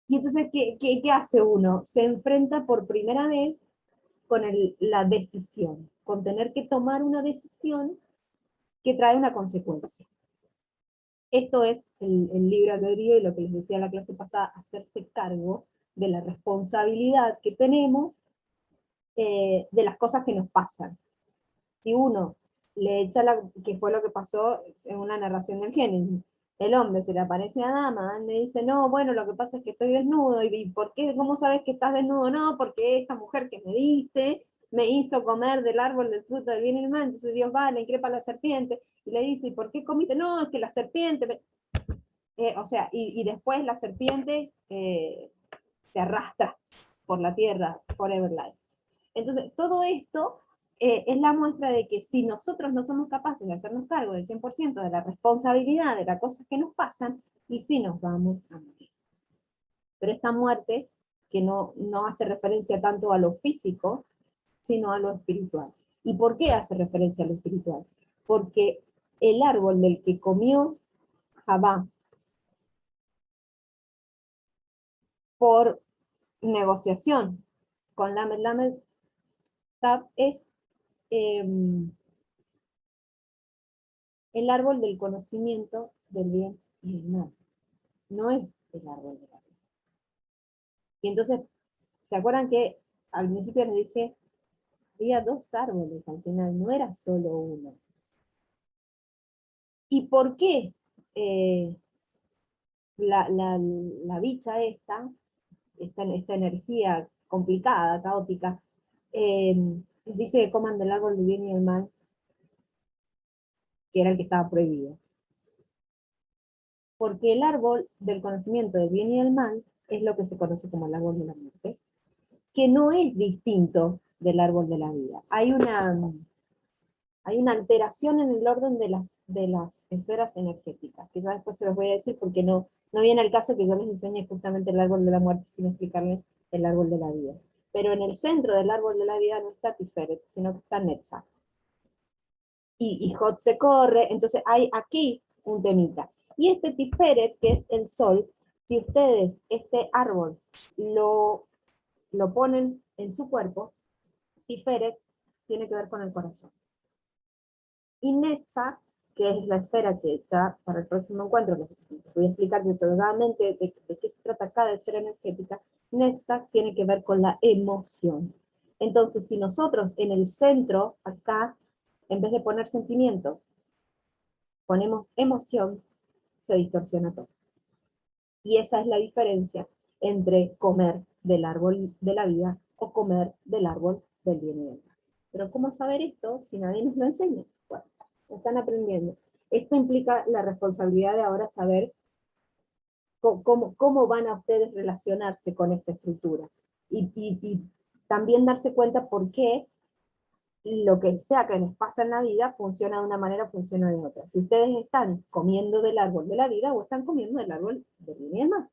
Y entonces, ¿qué hace uno? Se enfrenta por primera vez con la decisión, con tener que tomar una decisión que trae una consecuencia. Esto es el libre albedrío y lo que les decía en la clase pasada, hacerse cargo de la responsabilidad que tenemos de las cosas que nos pasan. Si uno le echa que fue lo que pasó en una narración del Génesis, el hombre se le aparece a Adán, le dice, no, bueno, lo que pasa es que estoy desnudo, y ¿por qué? ¿Cómo sabes que estás desnudo? No, porque esta mujer que me diste me hizo comer del árbol del fruto del bien y del mal, entonces Dios va, le increpa a la serpiente, y le dice, ¿y por qué comiste? No, es que la serpiente, o sea, y después la serpiente se arrastra por la tierra, forever life. Entonces, todo esto es la muestra de que si nosotros no somos capaces de hacernos cargo del 100% de la responsabilidad de las cosas que nos pasan, y si nos vamos a morir. Pero esta muerte, que no hace referencia tanto a lo físico, sino a lo espiritual. ¿Y por qué hace referencia a lo espiritual? Porque el árbol del que comió Javá por negociación con Lamed Lamed Tab es el árbol del conocimiento del bien y del mal. No es el árbol de la vida. Y entonces, ¿se acuerdan que al principio les dije, había dos árboles al final, no era solo uno? ¿Y por qué la bicha esta energía complicada, caótica, eh, dice que coman del árbol del bien y del mal, que era el que estaba prohibido? Porque el árbol del conocimiento del bien y del mal es lo que se conoce como el árbol de la muerte, que no es distinto del árbol de la vida. Hay una alteración en el orden de las esferas energéticas, que ya después se los voy a decir porque no viene al caso que yo les enseñe justamente el árbol de la muerte sin explicarles el árbol de la vida. Pero en el centro del árbol de la vida no está Tiferet, sino que está Netzach. Y Jot se corre, entonces hay aquí un temita. Y este Tiferet, que es el sol, si ustedes este árbol lo ponen en su cuerpo, Tiferet tiene que ver con el corazón. Y Netzach, que es la esfera que está para el próximo encuentro, les voy a explicar detalladamente de qué se trata cada esfera energética, Netzach tiene que ver con la emoción. Entonces, si nosotros en el centro, acá, en vez de poner sentimiento, ponemos emoción, se distorsiona todo. Y esa es la diferencia entre comer del árbol de la vida o comer del árbol del bien y del mal. Pero ¿cómo saber esto si nadie nos lo enseña? Bueno, lo están aprendiendo. Esto implica la responsabilidad de ahora saber cómo van a ustedes relacionarse con esta estructura. Y también darse cuenta por qué lo que sea que les pasa en la vida funciona de una manera o funciona de otra. Si ustedes están comiendo del árbol de la vida o están comiendo del árbol del bien y del mal.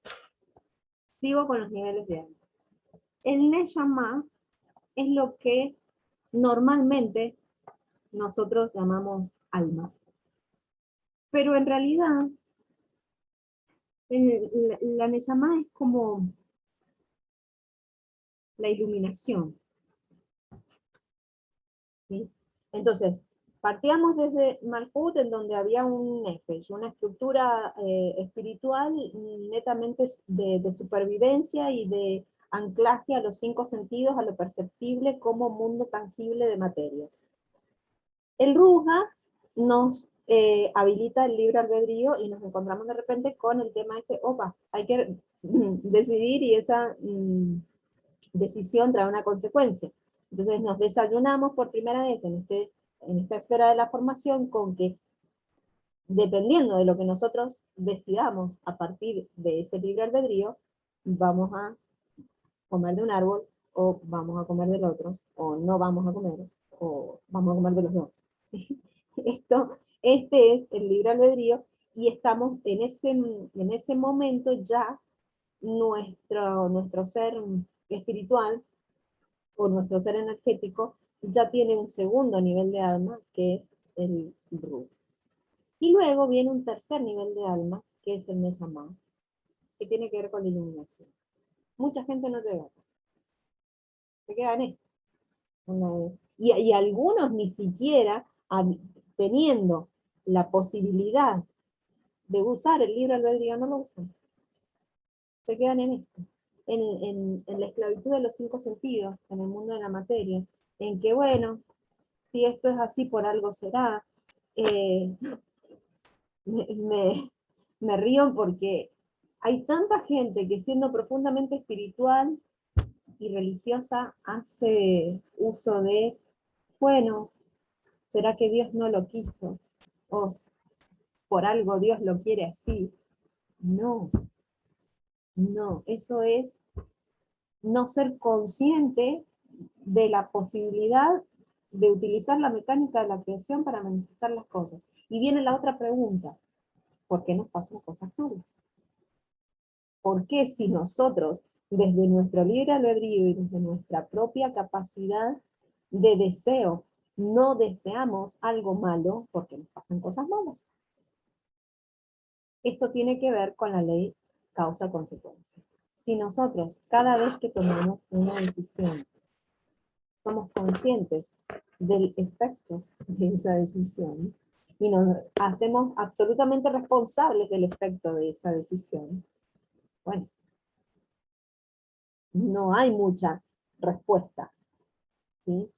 Sigo con los niveles de alma. El Neshama es lo que normalmente nosotros llamamos alma. Pero en realidad, la Neshama es como la iluminación. ¿Sí? Entonces, partíamos desde Malhut, en donde había un Nefesh, una estructura espiritual netamente de supervivencia y de anclaje a los 5 sentidos, a lo perceptible como mundo tangible de materia. El Ruja nos habilita el libre albedrío y nos encontramos de repente con el tema de que, opa, hay que decidir y esa decisión trae una consecuencia. Entonces nos desayunamos por primera vez en esta esfera de la formación con que, dependiendo de lo que nosotros decidamos a partir de ese libre albedrío, vamos a comer de un árbol, o vamos a comer del otro, o no vamos a comer, o vamos a comer de los dos. Este es el libre albedrío, y estamos en ese momento ya nuestro ser espiritual, o nuestro ser energético, ya tiene un segundo nivel de alma, que es el Ru. Y luego viene un tercer nivel de alma, que es el Neshama, que tiene que ver con la iluminación. Mucha gente no llega acá. Se quedan en esto. Y algunos ni siquiera, teniendo la posibilidad de usar el libre albedrío, no lo usan. Se quedan en esto. En la esclavitud de los 5 sentidos, en el mundo de la materia, en que, bueno, si esto es así, por algo será. Eh, me, me río porque hay tanta gente que, siendo profundamente espiritual y religiosa, hace uso de, bueno, ¿será que Dios no lo quiso? O por algo Dios lo quiere así. No, no, eso es no ser consciente de la posibilidad de utilizar la mecánica de la creación para manifestar las cosas. Y viene la otra pregunta: ¿por qué nos pasan cosas malas? ¿Por qué, si nosotros, desde nuestro libre albedrío y desde nuestra propia capacidad de deseo, no deseamos algo malo, porque nos pasan cosas malas? Esto tiene que ver con la ley causa-consecuencia. Si nosotros, cada vez que tomamos una decisión, somos conscientes del efecto de esa decisión y nos hacemos absolutamente responsables del efecto de esa decisión, bueno, no hay mucha respuesta, ¿sí?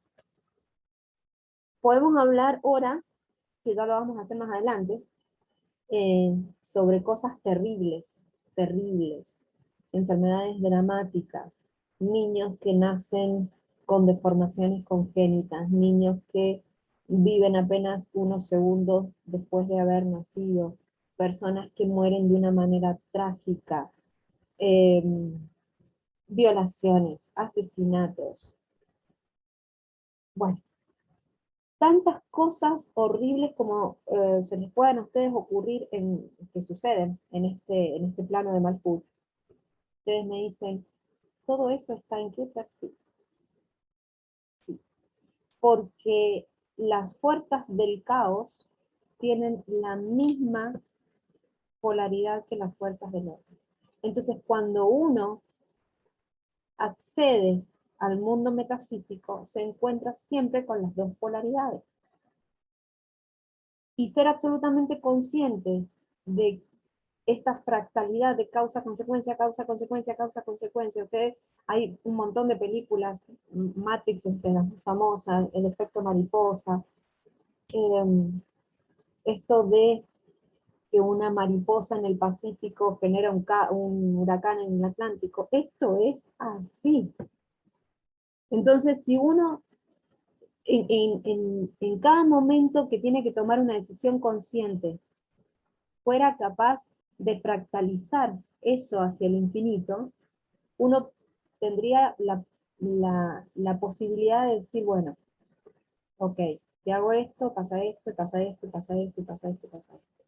Podemos hablar horas, que ya lo vamos a hacer más adelante, sobre cosas terribles, terribles, enfermedades dramáticas, niños que nacen con deformaciones congénitas, niños que viven apenas unos segundos después de haber nacido, personas que mueren de una manera trágica, eh, violaciones, asesinatos. Bueno, tantas cosas horribles como se les puedan a ustedes ocurrir, que suceden en este plano de Malkuth. Ustedes me dicen, ¿todo eso está en Keter? Sí. Sí. Porque las fuerzas del caos tienen la misma polaridad que las fuerzas del orden. Entonces, cuando uno accede al mundo metafísico, se encuentra siempre con las dos polaridades. Y ser absolutamente consciente de esta fractalidad de causa-consecuencia, causa-consecuencia, causa-consecuencia. Ustedes, hay un montón de películas, Matrix entre las más famosas, el efecto mariposa, esto de que una mariposa en el Pacífico genera un huracán en el Atlántico. Esto es así. Entonces, si uno en cada momento que tiene que tomar una decisión consciente fuera capaz de fractalizar eso hacia el infinito, uno tendría la posibilidad de decir, bueno, ok, si hago esto, pasa esto, pasa esto, pasa esto, pasa esto, pasa esto.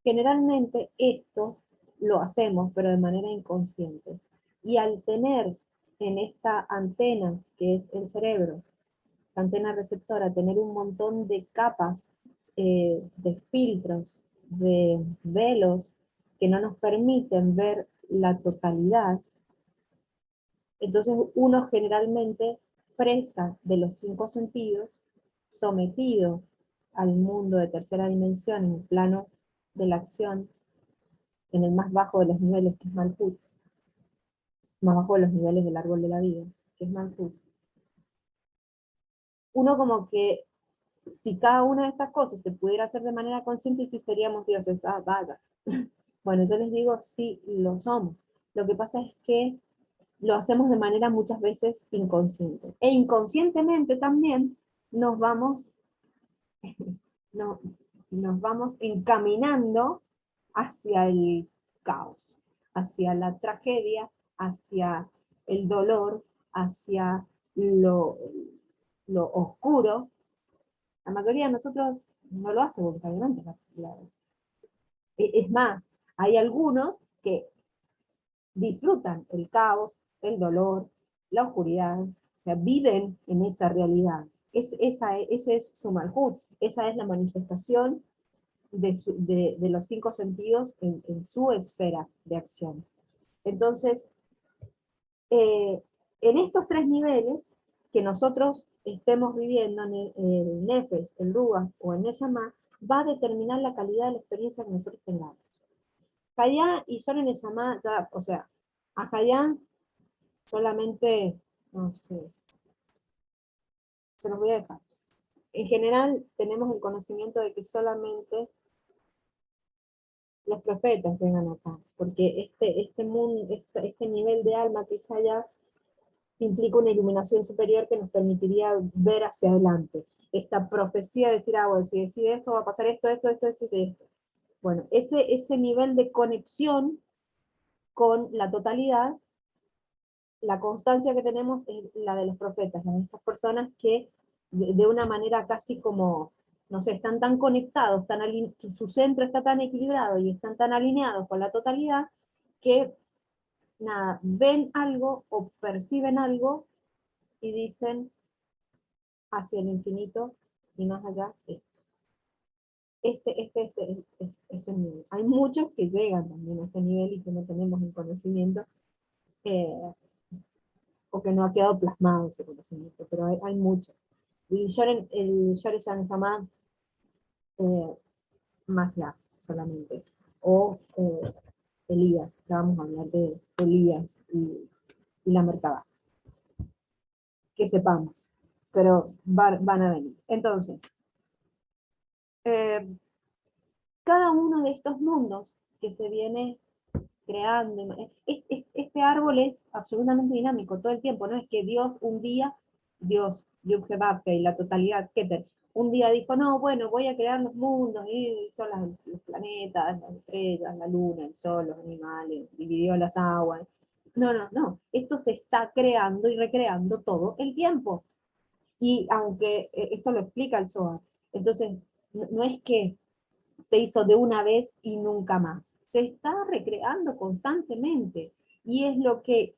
Generalmente esto lo hacemos, pero de manera inconsciente. Y al tener en esta antena, que es el cerebro, la antena receptora, tener un montón de capas, de filtros, de velos, que no nos permiten ver la totalidad, entonces uno generalmente, presa de los 5 sentidos, sometido al mundo de tercera dimensión, en el plano de la acción, en el más bajo de los niveles, que es Malkuth, más bajo de los niveles del árbol de la vida, que es Malkuth. Uno como que, si cada una de estas cosas se pudiera hacer de manera consciente, y si seríamos dioses, vaya. Bueno, yo les digo, sí, lo somos. Lo que pasa es que lo hacemos de manera muchas veces inconsciente. E inconscientemente también nos vamos, no, nos vamos encaminando hacia el caos, hacia la tragedia, hacia el dolor, hacia lo oscuro. La mayoría de nosotros no lo hace voluntariamente. Es más, hay algunos que disfrutan el caos, el dolor, la oscuridad, o sea, viven en esa realidad. Ese es su malhut, esa es la manifestación de los 5 sentidos en su esfera de acción. Entonces, en estos 3 niveles que nosotros estemos viviendo, en el Nefesh, el Ruach o el Neshama, va a determinar la calidad de la experiencia que nosotros tengamos. Hayá y Sor en Neshama, ya, o sea, a Hayá solamente, no sé, se los voy a dejar. En general tenemos el conocimiento de que solamente los profetas llegan acá, porque este mundo, este nivel de alma que está allá implica una iluminación superior que nos permitiría ver hacia adelante. Esta profecía de decir, bueno, si decide esto, va a pasar esto, esto, esto, esto y esto. Bueno, ese nivel de conexión con la totalidad, la constancia que tenemos es la de los profetas, la de estas personas que de una manera casi como, no sé, están tan conectados, su centro está tan equilibrado y están tan alineados con la totalidad que nada, ven algo o perciben algo y dicen hacia el infinito y más allá este nivel. Hay muchos que llegan también a este nivel y que no tenemos el conocimiento o que no ha quedado plasmado ese conocimiento, pero hay muchos. Y el Shoresan Sama más ya solamente. O Elías, ya vamos a hablar de Elías y la Merkabah. Que sepamos, pero van a venir. Entonces, eh, cada uno de estos mundos que se viene creando, este árbol es absolutamente dinámico todo el tiempo, no es que Dios un día, Dios, Yud-Heh-Vav-Heh, y la totalidad, Keter, un día dijo, no, bueno, voy a crear los mundos, y son los planetas, las estrellas, la luna, el sol, los animales, dividió las aguas. No, no, no, esto se está creando y recreando todo el tiempo. Y aunque esto lo explica el Zohar, entonces no es que se hizo de una vez y nunca más. Se está recreando constantemente. Y es lo que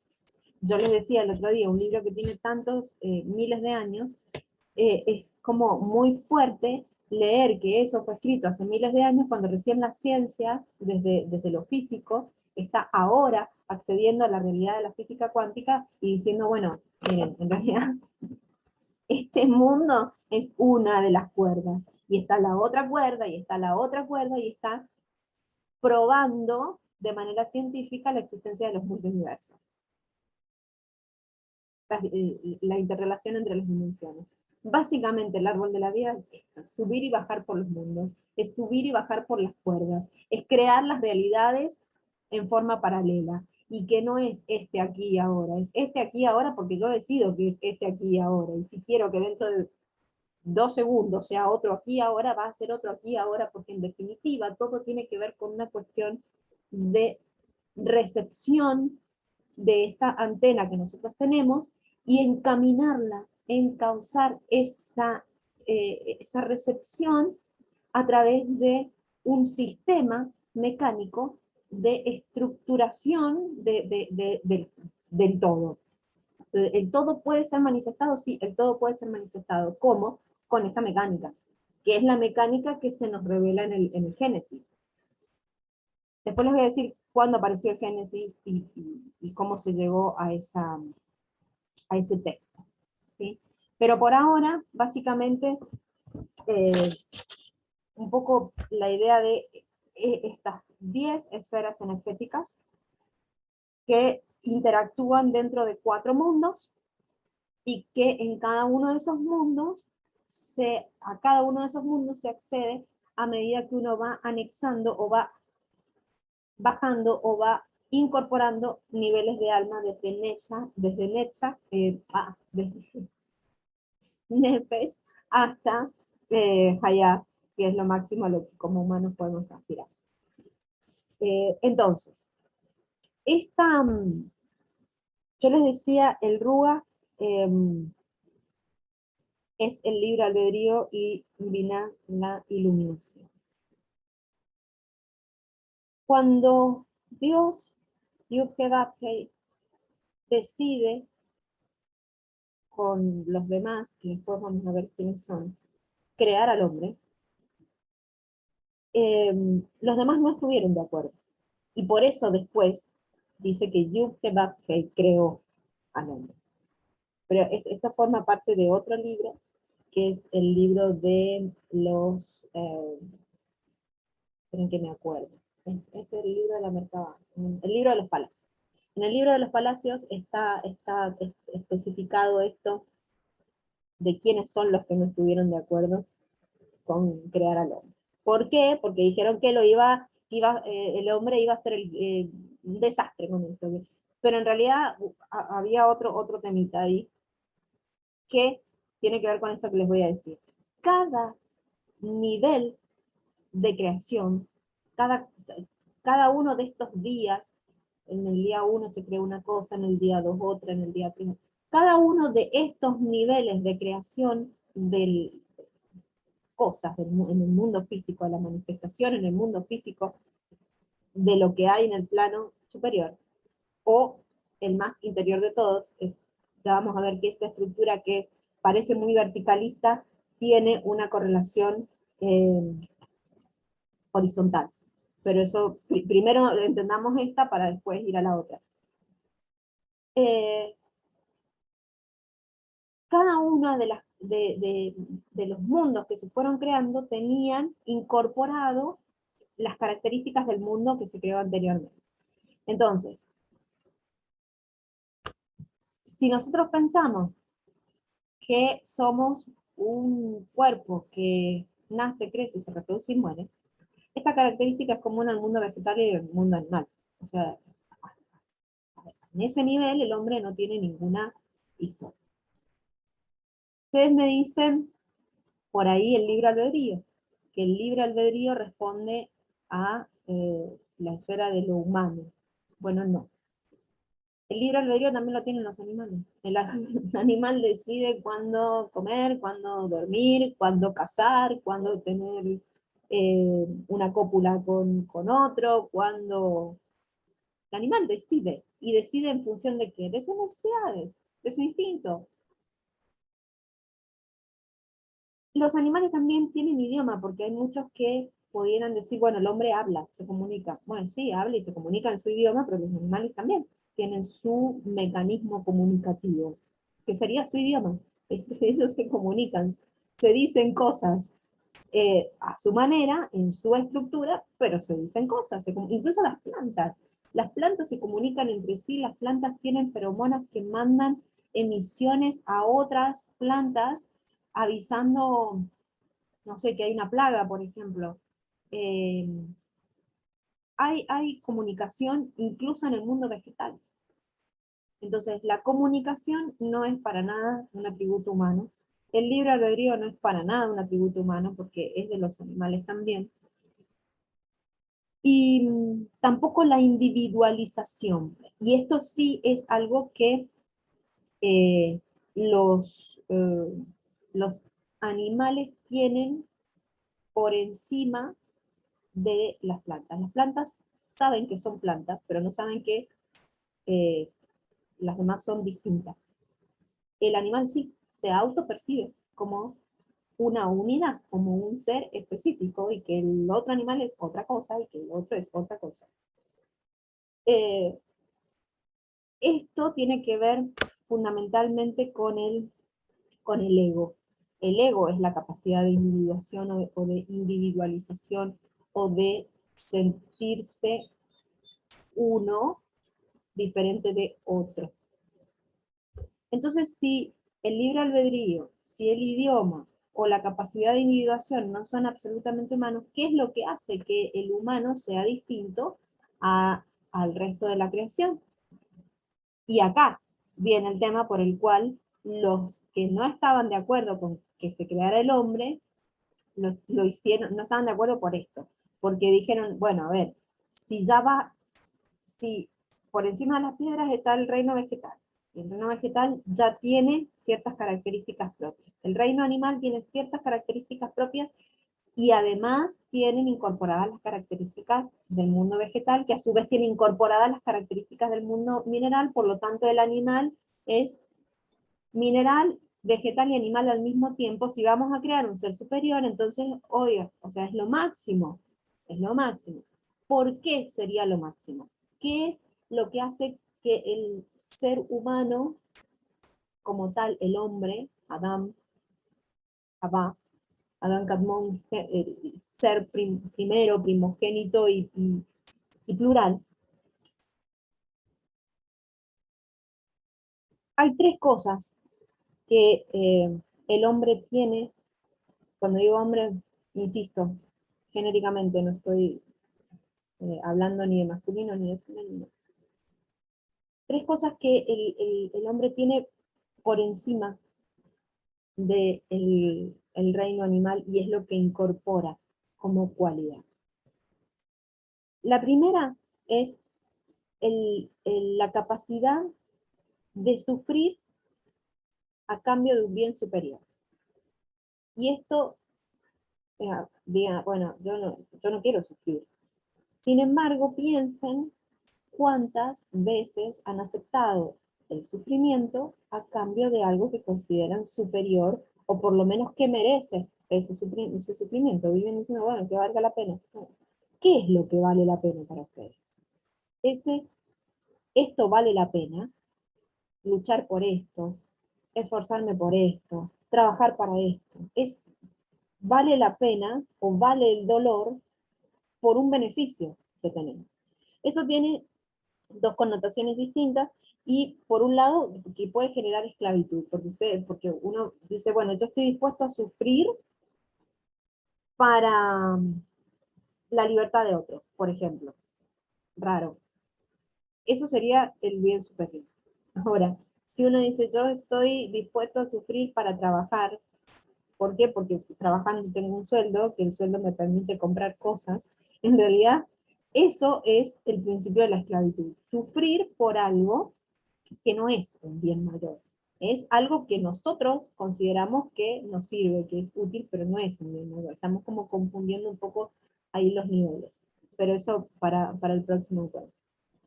yo les decía el otro día, un libro que tiene tantos miles de años, es como muy fuerte leer que eso fue escrito hace miles de años, cuando recién la ciencia, desde lo físico, está ahora accediendo a la realidad de la física cuántica y diciendo, bueno, miren, en realidad este mundo es una de las cuerdas, y está la otra cuerda, y está la otra cuerda, y está probando de manera científica la existencia de los multiversos. La interrelación entre las dimensiones. Básicamente el árbol de la vida es esto, subir y bajar por los mundos, es subir y bajar por las cuerdas, es crear las realidades en forma paralela, y que no es este aquí y ahora, es este aquí y ahora porque yo decido que es este aquí y ahora, y si quiero que dentro de 2 segundos sea otro aquí y ahora, va a ser otro aquí y ahora, porque en definitiva todo tiene que ver con una cuestión de recepción de esta antena que nosotros tenemos y encaminarla, encauzar esa recepción a través de un sistema mecánico de estructuración del todo. ¿El todo puede ser manifestado? Sí, el todo puede ser manifestado. ¿Cómo? Con esta mecánica, que es la mecánica que se nos revela en el Génesis. Después les voy a decir cuándo apareció el Génesis y cómo se llegó a ese texto. ¿Sí? Pero por ahora, básicamente, un poco la idea de estas 10 esferas energéticas que interactúan dentro de 4 mundos y que en cada uno de esos mundos, a cada uno de esos mundos se accede a medida que uno va anexando o va bajando o va incorporando niveles de alma desde Netzach, desde Nefesh hasta Hayat, que es lo máximo a lo que como humanos podemos aspirar. Entonces, yo les decía, el Ruach es el libre albedrío y Binah la iluminación. Cuando Dios Yuktebaptey decide con los demás, que después vamos a ver quiénes son, crear al hombre. Los demás no estuvieron de acuerdo. Y por eso después dice que Yuktebaptey creó al hombre. Pero esto forma parte de otro libro, que es el libro de los, esperen que me acuerdo, es el libro de la Merkabah, el libro de los palacios. En el libro de los palacios está especificado esto de quiénes son los que no estuvieron de acuerdo con crear al hombre. ¿Por qué? Porque dijeron que el hombre iba a ser un desastre con esto. Pero en realidad había otro temita ahí que tiene que ver con esto que les voy a decir. Cada nivel de creación, cada uno de estos días, en el día 1 se crea una cosa, en el día 2 otra, en el día 3, cada uno de estos niveles de creación de cosas en el mundo físico, de la manifestación en el mundo físico, de lo que hay en el plano superior, o el más interior de todos, ya vamos a ver que esta estructura que parece muy verticalista, tiene una correlación horizontal. Pero eso, primero entendamos esta para después ir a la otra. Cada uno de los mundos que se fueron creando tenían incorporado las características del mundo que se creó anteriormente. Entonces, si nosotros pensamos que somos un cuerpo que nace, crece, se reproduce y muere, esta característica es común al mundo vegetal y al mundo animal. O sea, en ese nivel el hombre no tiene ninguna historia. Ustedes me dicen por ahí el libre albedrío, que el libre albedrío responde a la esfera de lo humano. Bueno, no. El libre albedrío también lo tienen los animales. El animal decide cuándo comer, cuándo dormir, cuándo cazar, cuándo tener una cópula con otro, cuándo... El animal decide, y decide en función de qué, de sus necesidades, de su instinto. Los animales también tienen idioma, porque hay muchos que pudieran decir, bueno, el hombre habla, se comunica. Bueno, sí, habla y se comunica en su idioma, pero los animales también tienen su mecanismo comunicativo, que sería su idioma. Ellos se comunican, se dicen cosas a su manera, en su estructura, pero se dicen cosas. Incluso las plantas se comunican entre sí, las plantas tienen feromonas que mandan emisiones a otras plantas avisando, no sé, que hay una plaga, por ejemplo. Hay comunicación incluso en el mundo vegetal. Entonces, la comunicación no es para nada un atributo humano. El libre albedrío no es para nada un atributo humano porque es de los animales también. Y tampoco la individualización. Y esto sí es algo que eh, los, eh, los animales tienen por encima de las plantas. Las plantas saben que son plantas, pero no saben que las demás son distintas. El animal sí se autopercibe como una unidad, como un ser específico, y que el otro animal es otra cosa, y que el otro es otra cosa. Esto tiene que ver fundamentalmente con el ego. El ego es la capacidad de individuación o de individualización o de sentirse uno diferente de otro. Entonces, si el libre albedrío, si el idioma o la capacidad de individuación no son absolutamente humanos, ¿qué es lo que hace que el humano sea distinto al resto de la creación? Y acá viene el tema por el cual los que no estaban de acuerdo con que se creara el hombre, lo hicieron, no estaban de acuerdo por esto, porque dijeron, bueno, a ver, si por encima de las piedras está el reino vegetal, y el reino vegetal ya tiene ciertas características propias. El reino animal tiene ciertas características propias, y además tienen incorporadas las características del mundo vegetal, que a su vez tienen incorporadas las características del mundo mineral, por lo tanto el animal es mineral, vegetal y animal al mismo tiempo. Si vamos a crear un ser superior, entonces, oiga, o sea, es lo máximo, es lo máximo. ¿Por qué sería lo máximo? ¿Qué es lo que hace que el ser humano, como tal, el hombre, Adán, Abba, Adán Kadmon, el ser primero, primogénito y plural? Hay tres cosas que el hombre tiene. Cuando digo hombre, insisto, genéricamente, no estoy hablando ni de masculino ni de femenino. Tres cosas que el hombre tiene por encima del el reino animal y es lo que incorpora como cualidad. La primera es la capacidad de sufrir a cambio de un bien superior. Y esto, diga, bueno, yo no quiero sufrir. Sin embargo, piensen cuántas veces han aceptado el sufrimiento a cambio de algo que consideran superior o por lo menos que merece ese sufrimiento. Viven diciendo, bueno, que valga la pena. ¿Qué es lo que vale la pena para ustedes? Esto vale la pena, luchar por esto, esforzarme por esto, trabajar para esto. Vale la pena o vale el dolor por un beneficio que tenemos. Eso tiene dos connotaciones distintas y por un lado que puede generar esclavitud, porque uno dice, bueno, yo estoy dispuesto a sufrir para la libertad de otro, por ejemplo. Raro. Eso sería el bien superior. Ahora, si uno dice, yo estoy dispuesto a sufrir para trabajar, ¿por qué? Porque trabajando tengo un sueldo, que el sueldo me permite comprar cosas. En realidad, eso es el principio de la esclavitud. Sufrir por algo que no es un bien mayor. Es algo que nosotros consideramos que nos sirve, que es útil, pero no es un bien mayor. Estamos como confundiendo un poco ahí los niveles. Pero eso para el próximo encuentro.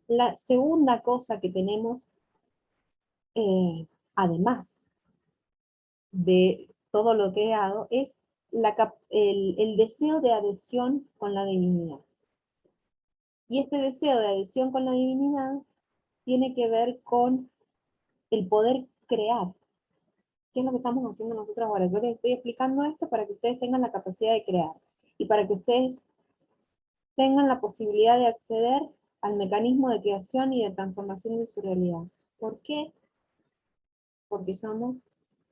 La segunda cosa que tenemos, además de todo lo creado, es el deseo de adhesión con la divinidad. Y este deseo de adhesión con la divinidad tiene que ver con el poder crear. ¿Qué es lo que estamos haciendo nosotros ahora? Yo les estoy explicando esto para que ustedes tengan la capacidad de crear y para que ustedes tengan la posibilidad de acceder al mecanismo de creación y de transformación de su realidad. ¿Por qué? Porque somos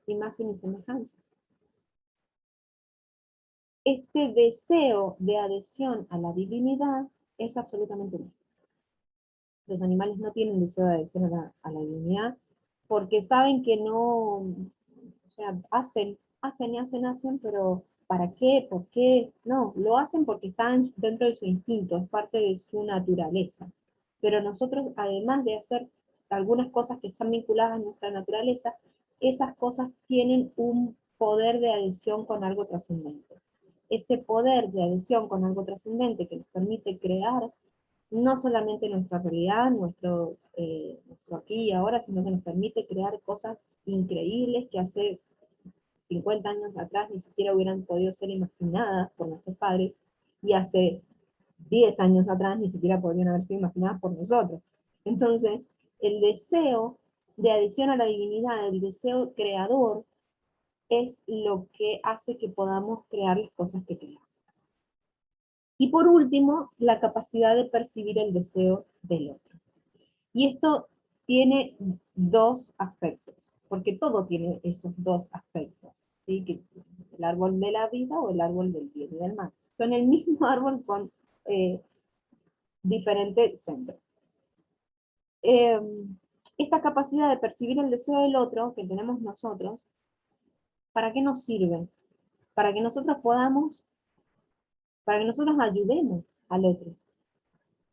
imagen y semejanza. Este deseo de adhesión a la divinidad es absolutamente único. Los animales no tienen deseo de adhesión a la divinidad porque saben que no, o sea, hacen, pero ¿para qué? ¿Por qué? No, lo hacen porque están dentro de su instinto, es parte de su naturaleza. Pero nosotros, además de hacer algunas cosas que están vinculadas a nuestra naturaleza, esas cosas tienen un poder de adhesión con algo trascendente. Ese poder de adhesión con algo trascendente que nos permite crear no solamente nuestra realidad, nuestro aquí y ahora, sino que nos permite crear cosas increíbles que hace 50 años atrás ni siquiera hubieran podido ser imaginadas por nuestros padres, y hace 10 años atrás ni siquiera podrían haber sido imaginadas por nosotros. Entonces, el deseo de adhesión a la divinidad, el deseo creador, es lo que hace que podamos crear las cosas que creamos. Y por último, la capacidad de percibir el deseo del otro. Y esto tiene dos aspectos, porque todo tiene esos dos aspectos, ¿sí? Que el árbol de la vida o el árbol del bien y del mal. Son el mismo árbol con diferente centro. Esta capacidad de percibir el deseo del otro que tenemos nosotros, ¿para qué nos sirve? Para que nosotros para que nosotros ayudemos al otro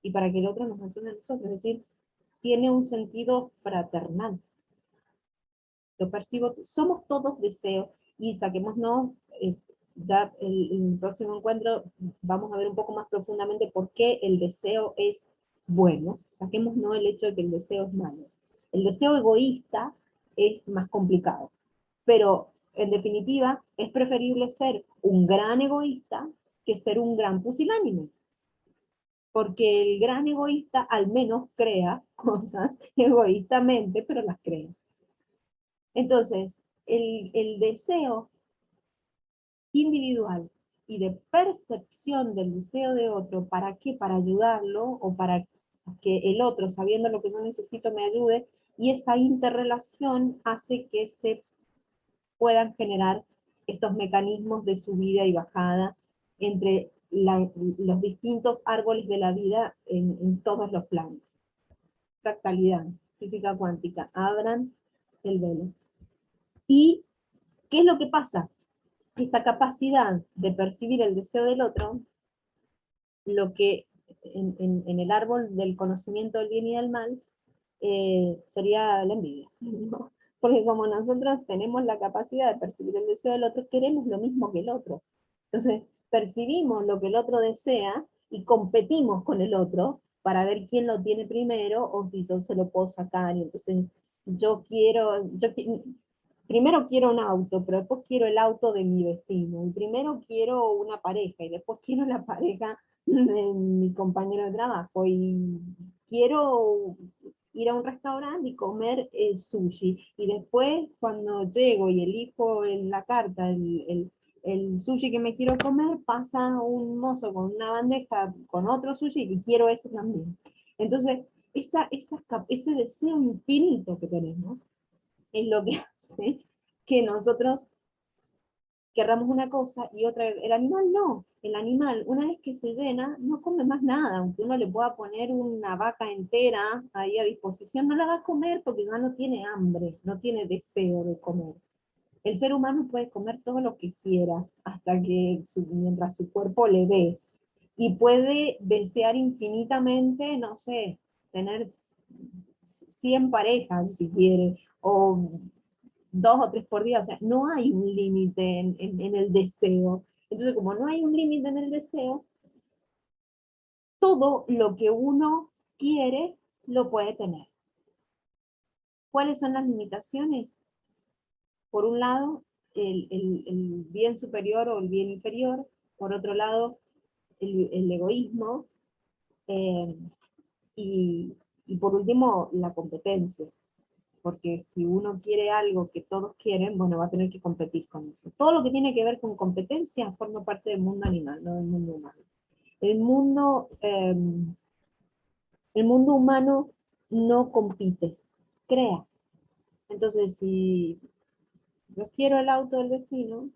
y para que el otro nos ayude a nosotros. Es decir, tiene un sentido fraternal. Lo percibo, somos todos deseos, y saquémonos ya en el próximo encuentro vamos a ver un poco más profundamente por qué el deseo es bueno. Saquemos no el hecho de que el deseo es malo. El deseo egoísta es más complicado, pero en definitiva es preferible ser un gran egoísta que ser un gran pusilánime, porque el gran egoísta al menos crea cosas egoístamente, pero las crea. Entonces, el deseo individual y de percepción del deseo de otro, ¿para qué? Para ayudarlo o para que el otro, sabiendo lo que yo necesito, me ayude, y esa interrelación hace que se puedan generar estos mecanismos de subida y bajada entre los distintos árboles de la vida en todos los planos. Fractalidad, física cuántica, abran el velo. ¿Y qué es lo que pasa? Esta capacidad de percibir el deseo del otro, lo que en el árbol del conocimiento del bien y del mal, sería la envidia, ¿no? Porque como nosotros tenemos la capacidad de percibir el deseo del otro, queremos lo mismo que el otro. Entonces, percibimos lo que el otro desea y competimos con el otro para ver quién lo tiene primero o si yo se lo puedo sacar. Y entonces, primero quiero un auto, pero después quiero el auto de mi vecino. Y primero quiero una pareja y después quiero la pareja de mi compañero de trabajo. Y quiero ir a un restaurante y comer sushi. Y después, cuando llego y elijo en la carta el sushi que me quiero comer, pasa un mozo con una bandeja con otro sushi y quiero ese también. Entonces, ese deseo infinito que tenemos es lo que hace que nosotros querramos una cosa y otra. El animal no. El animal, una vez que se llena, no come más nada. Aunque uno le pueda poner una vaca entera ahí a disposición, no la va a comer porque ya no tiene hambre, no tiene deseo de comer. El ser humano puede comer todo lo que quiera, hasta que mientras su cuerpo le dé. Y puede desear infinitamente, no sé, tener 100 parejas si quiere, o 2 o 3 por día, o sea, no hay un límite en el deseo. Entonces, como no hay un límite en el deseo, todo lo que uno quiere lo puede tener. ¿Cuáles son las limitaciones? Por un lado, el bien superior o el bien inferior, por otro lado, el egoísmo, eh, y, y por último, la competencia. Porque si uno quiere algo que todos quieren, bueno, va a tener que competir con eso. Todo lo que tiene que ver con competencia forma parte del mundo animal, no del mundo humano. El mundo, eh, el mundo humano no compite, crea. Entonces, si yo quiero el auto del vecino,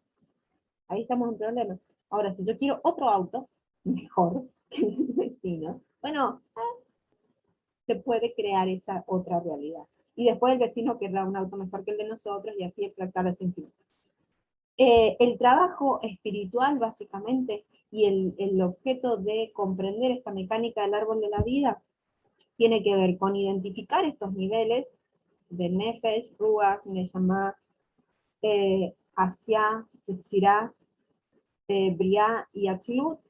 ahí estamos en problema. Ahora, si yo quiero otro auto, mejor que el vecino, bueno, se puede crear esa otra realidad. Y después el vecino querrá un auto mejor que el de nosotros y así el fractal es infinito. El trabajo espiritual, básicamente, y el objeto de comprender esta mecánica del árbol de la vida, tiene que ver con identificar estos niveles de Nefesh, Ruach, Neshama, Asya, Yetzirah, Briah y Atzilut,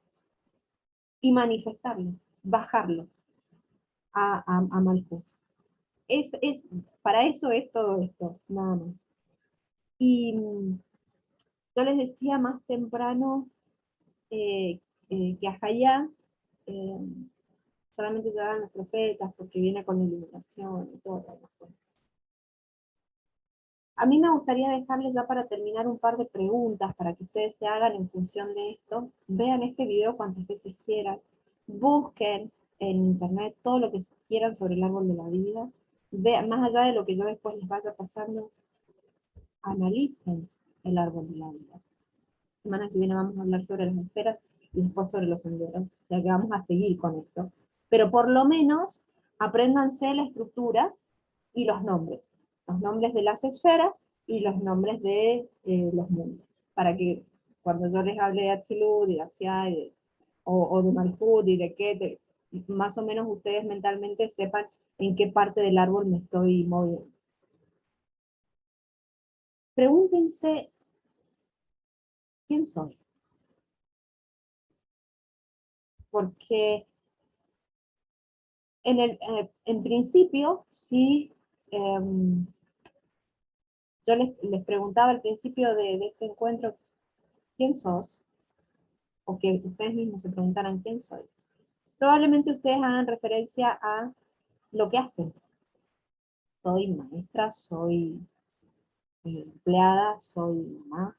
y manifestarlo, bajarlo a Malkuth. Para eso es todo esto, nada más. Y yo les decía más temprano eh, que Ajayá eh, solamente llegaban los profetas porque viene con iluminación y todo lo. A mí me gustaría dejarles ya para terminar un par de preguntas para que ustedes se hagan en función de esto. Vean este video cuantas veces quieran. Busquen en internet todo lo que quieran sobre el árbol de la vida. Vean, más allá de lo que yo después les vaya pasando, analicen el árbol de la vida. La semana que viene vamos a hablar sobre las esferas y después sobre los senderos, ya que vamos a seguir con esto. Pero por lo menos apréndanse la estructura y los nombres de las esferas y los nombres de los mundos, para que cuando yo les hable de Atzilut y de Asya o de Malkuth y de Keter, más o menos ustedes mentalmente sepan en qué parte del árbol me estoy moviendo. Pregúntense, ¿quién soy? porque en principio, sí, yo les preguntaba al principio de este encuentro, ¿quién sos? O que ustedes mismos se preguntaran, ¿quién soy? Probablemente ustedes hagan referencia a lo que hacen. Soy maestra, soy empleada, soy mamá,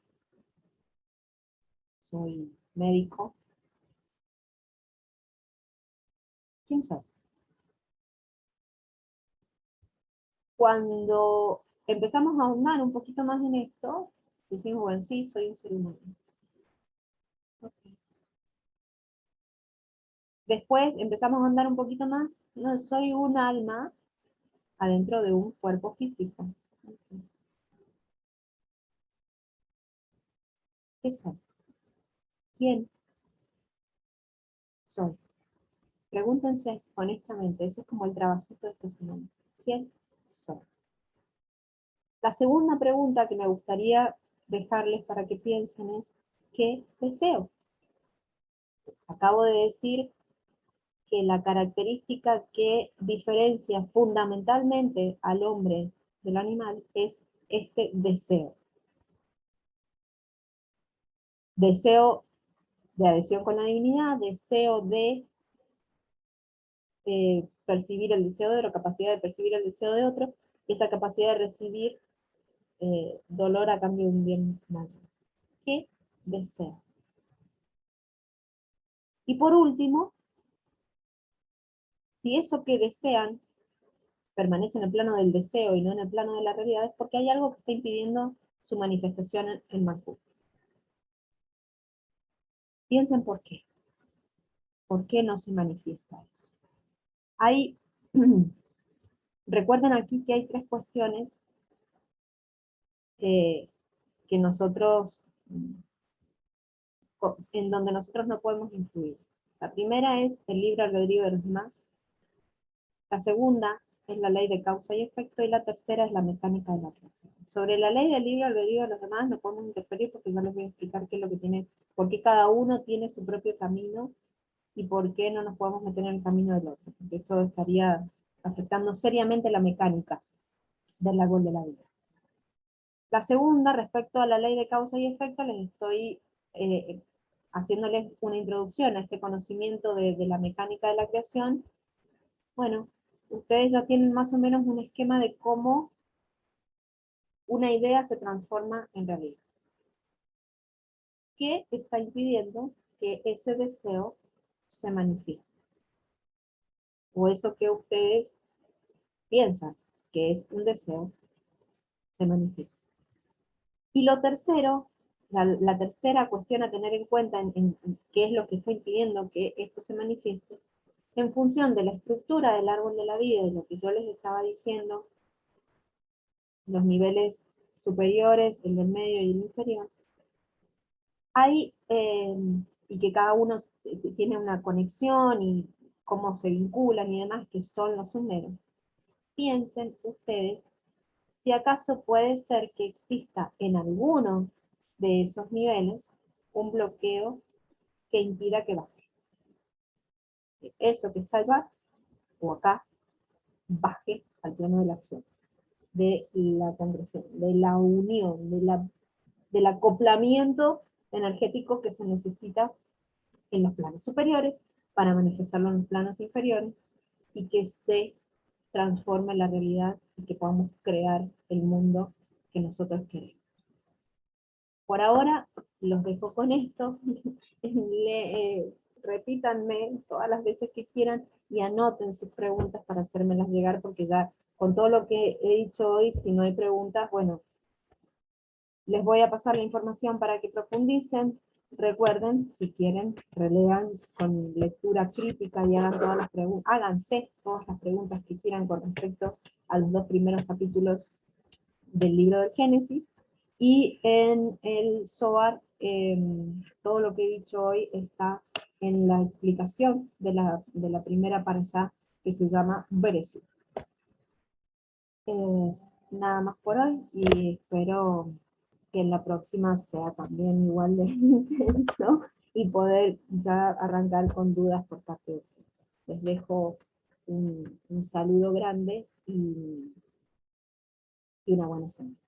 soy médico. ¿Quién soy? Cuando empezamos a ahondar un poquito más en esto, decimos, bueno, sí, soy un ser humano. Okay. Después empezamos a ahondar un poquito más, no, soy un alma adentro de un cuerpo físico. Okay. ¿Qué soy? ¿Quién soy? Pregúntense honestamente, ese es como el trabajito de esta semana. ¿Quién soy? La segunda pregunta que me gustaría dejarles para que piensen es, ¿qué deseo? Acabo de decir que la característica que diferencia fundamentalmente al hombre del animal es este deseo. Deseo de adhesión con la divinidad, deseo de percibir el deseo de otro, capacidad de percibir el deseo de otro, y esta capacidad de recibir dolor a cambio de un bien mayor. ¿Qué deseo? Y por último, si eso que desean permanece en el plano del deseo y no en el plano de la realidad, es porque hay algo que está impidiendo su manifestación en Malkuth. Piensen por qué. ¿Por qué no se manifiesta eso? Hay, recuerden aquí que hay tres cuestiones que nosotros, en donde nosotros no podemos influir. La primera es el libre albedrío de los demás. La segunda es la ley de causa y efecto, y la tercera es la mecánica de la creación. Sobre la ley del libre albedrío de los demás no podemos interferir porque yo les voy a explicar qué es lo que tiene, por qué cada uno tiene su propio camino y por qué no nos podemos meter en el camino del otro, porque eso estaría afectando seriamente la mecánica del árbol de la vida. La segunda, respecto a la ley de causa y efecto, les estoy haciéndoles una introducción a este conocimiento de la mecánica de la creación. Bueno, ustedes ya tienen más o menos un esquema de cómo una idea se transforma en realidad. ¿Qué está impidiendo que ese deseo se manifieste? O eso que ustedes piensan que es un deseo, se manifiesta. Y lo tercero, la tercera cuestión a tener en cuenta en qué es lo que está impidiendo que esto se manifieste, en función de la estructura del árbol de la vida, de lo que yo les estaba diciendo, los niveles superiores, el del medio y el inferior, hay, y que cada uno tiene una conexión y cómo se vinculan y demás, que son los senderos. Piensen ustedes si acaso puede ser que exista en alguno de esos niveles un bloqueo que impida que baje. Eso que está allá o acá baje al plano de la acción, de la transgresión, de la unión, del acoplamiento energético que se necesita en los planos superiores para manifestarlo en los planos inferiores y que se transforme la realidad y que podamos crear el mundo que nosotros queremos. Por ahora los dejo con esto. Repítanme todas las veces que quieran y anoten sus preguntas para hacérmelas llegar, porque ya con todo lo que he dicho hoy, si no hay preguntas, bueno, les voy a pasar la información para que profundicen. Recuerden, si quieren, relean con lectura crítica y hagan todas las preguntas, háganse todas las preguntas que quieran con respecto a los dos primeros capítulos del libro del Génesis. Y en el Zohar, todo lo que he dicho hoy está en la explicación de la primera parashá, que se llama Bereshit. Nada más por hoy, y espero que la próxima sea también igual de intenso y poder ya arrancar con dudas por parte de ustedes. Les dejo un saludo grande y una buena semana.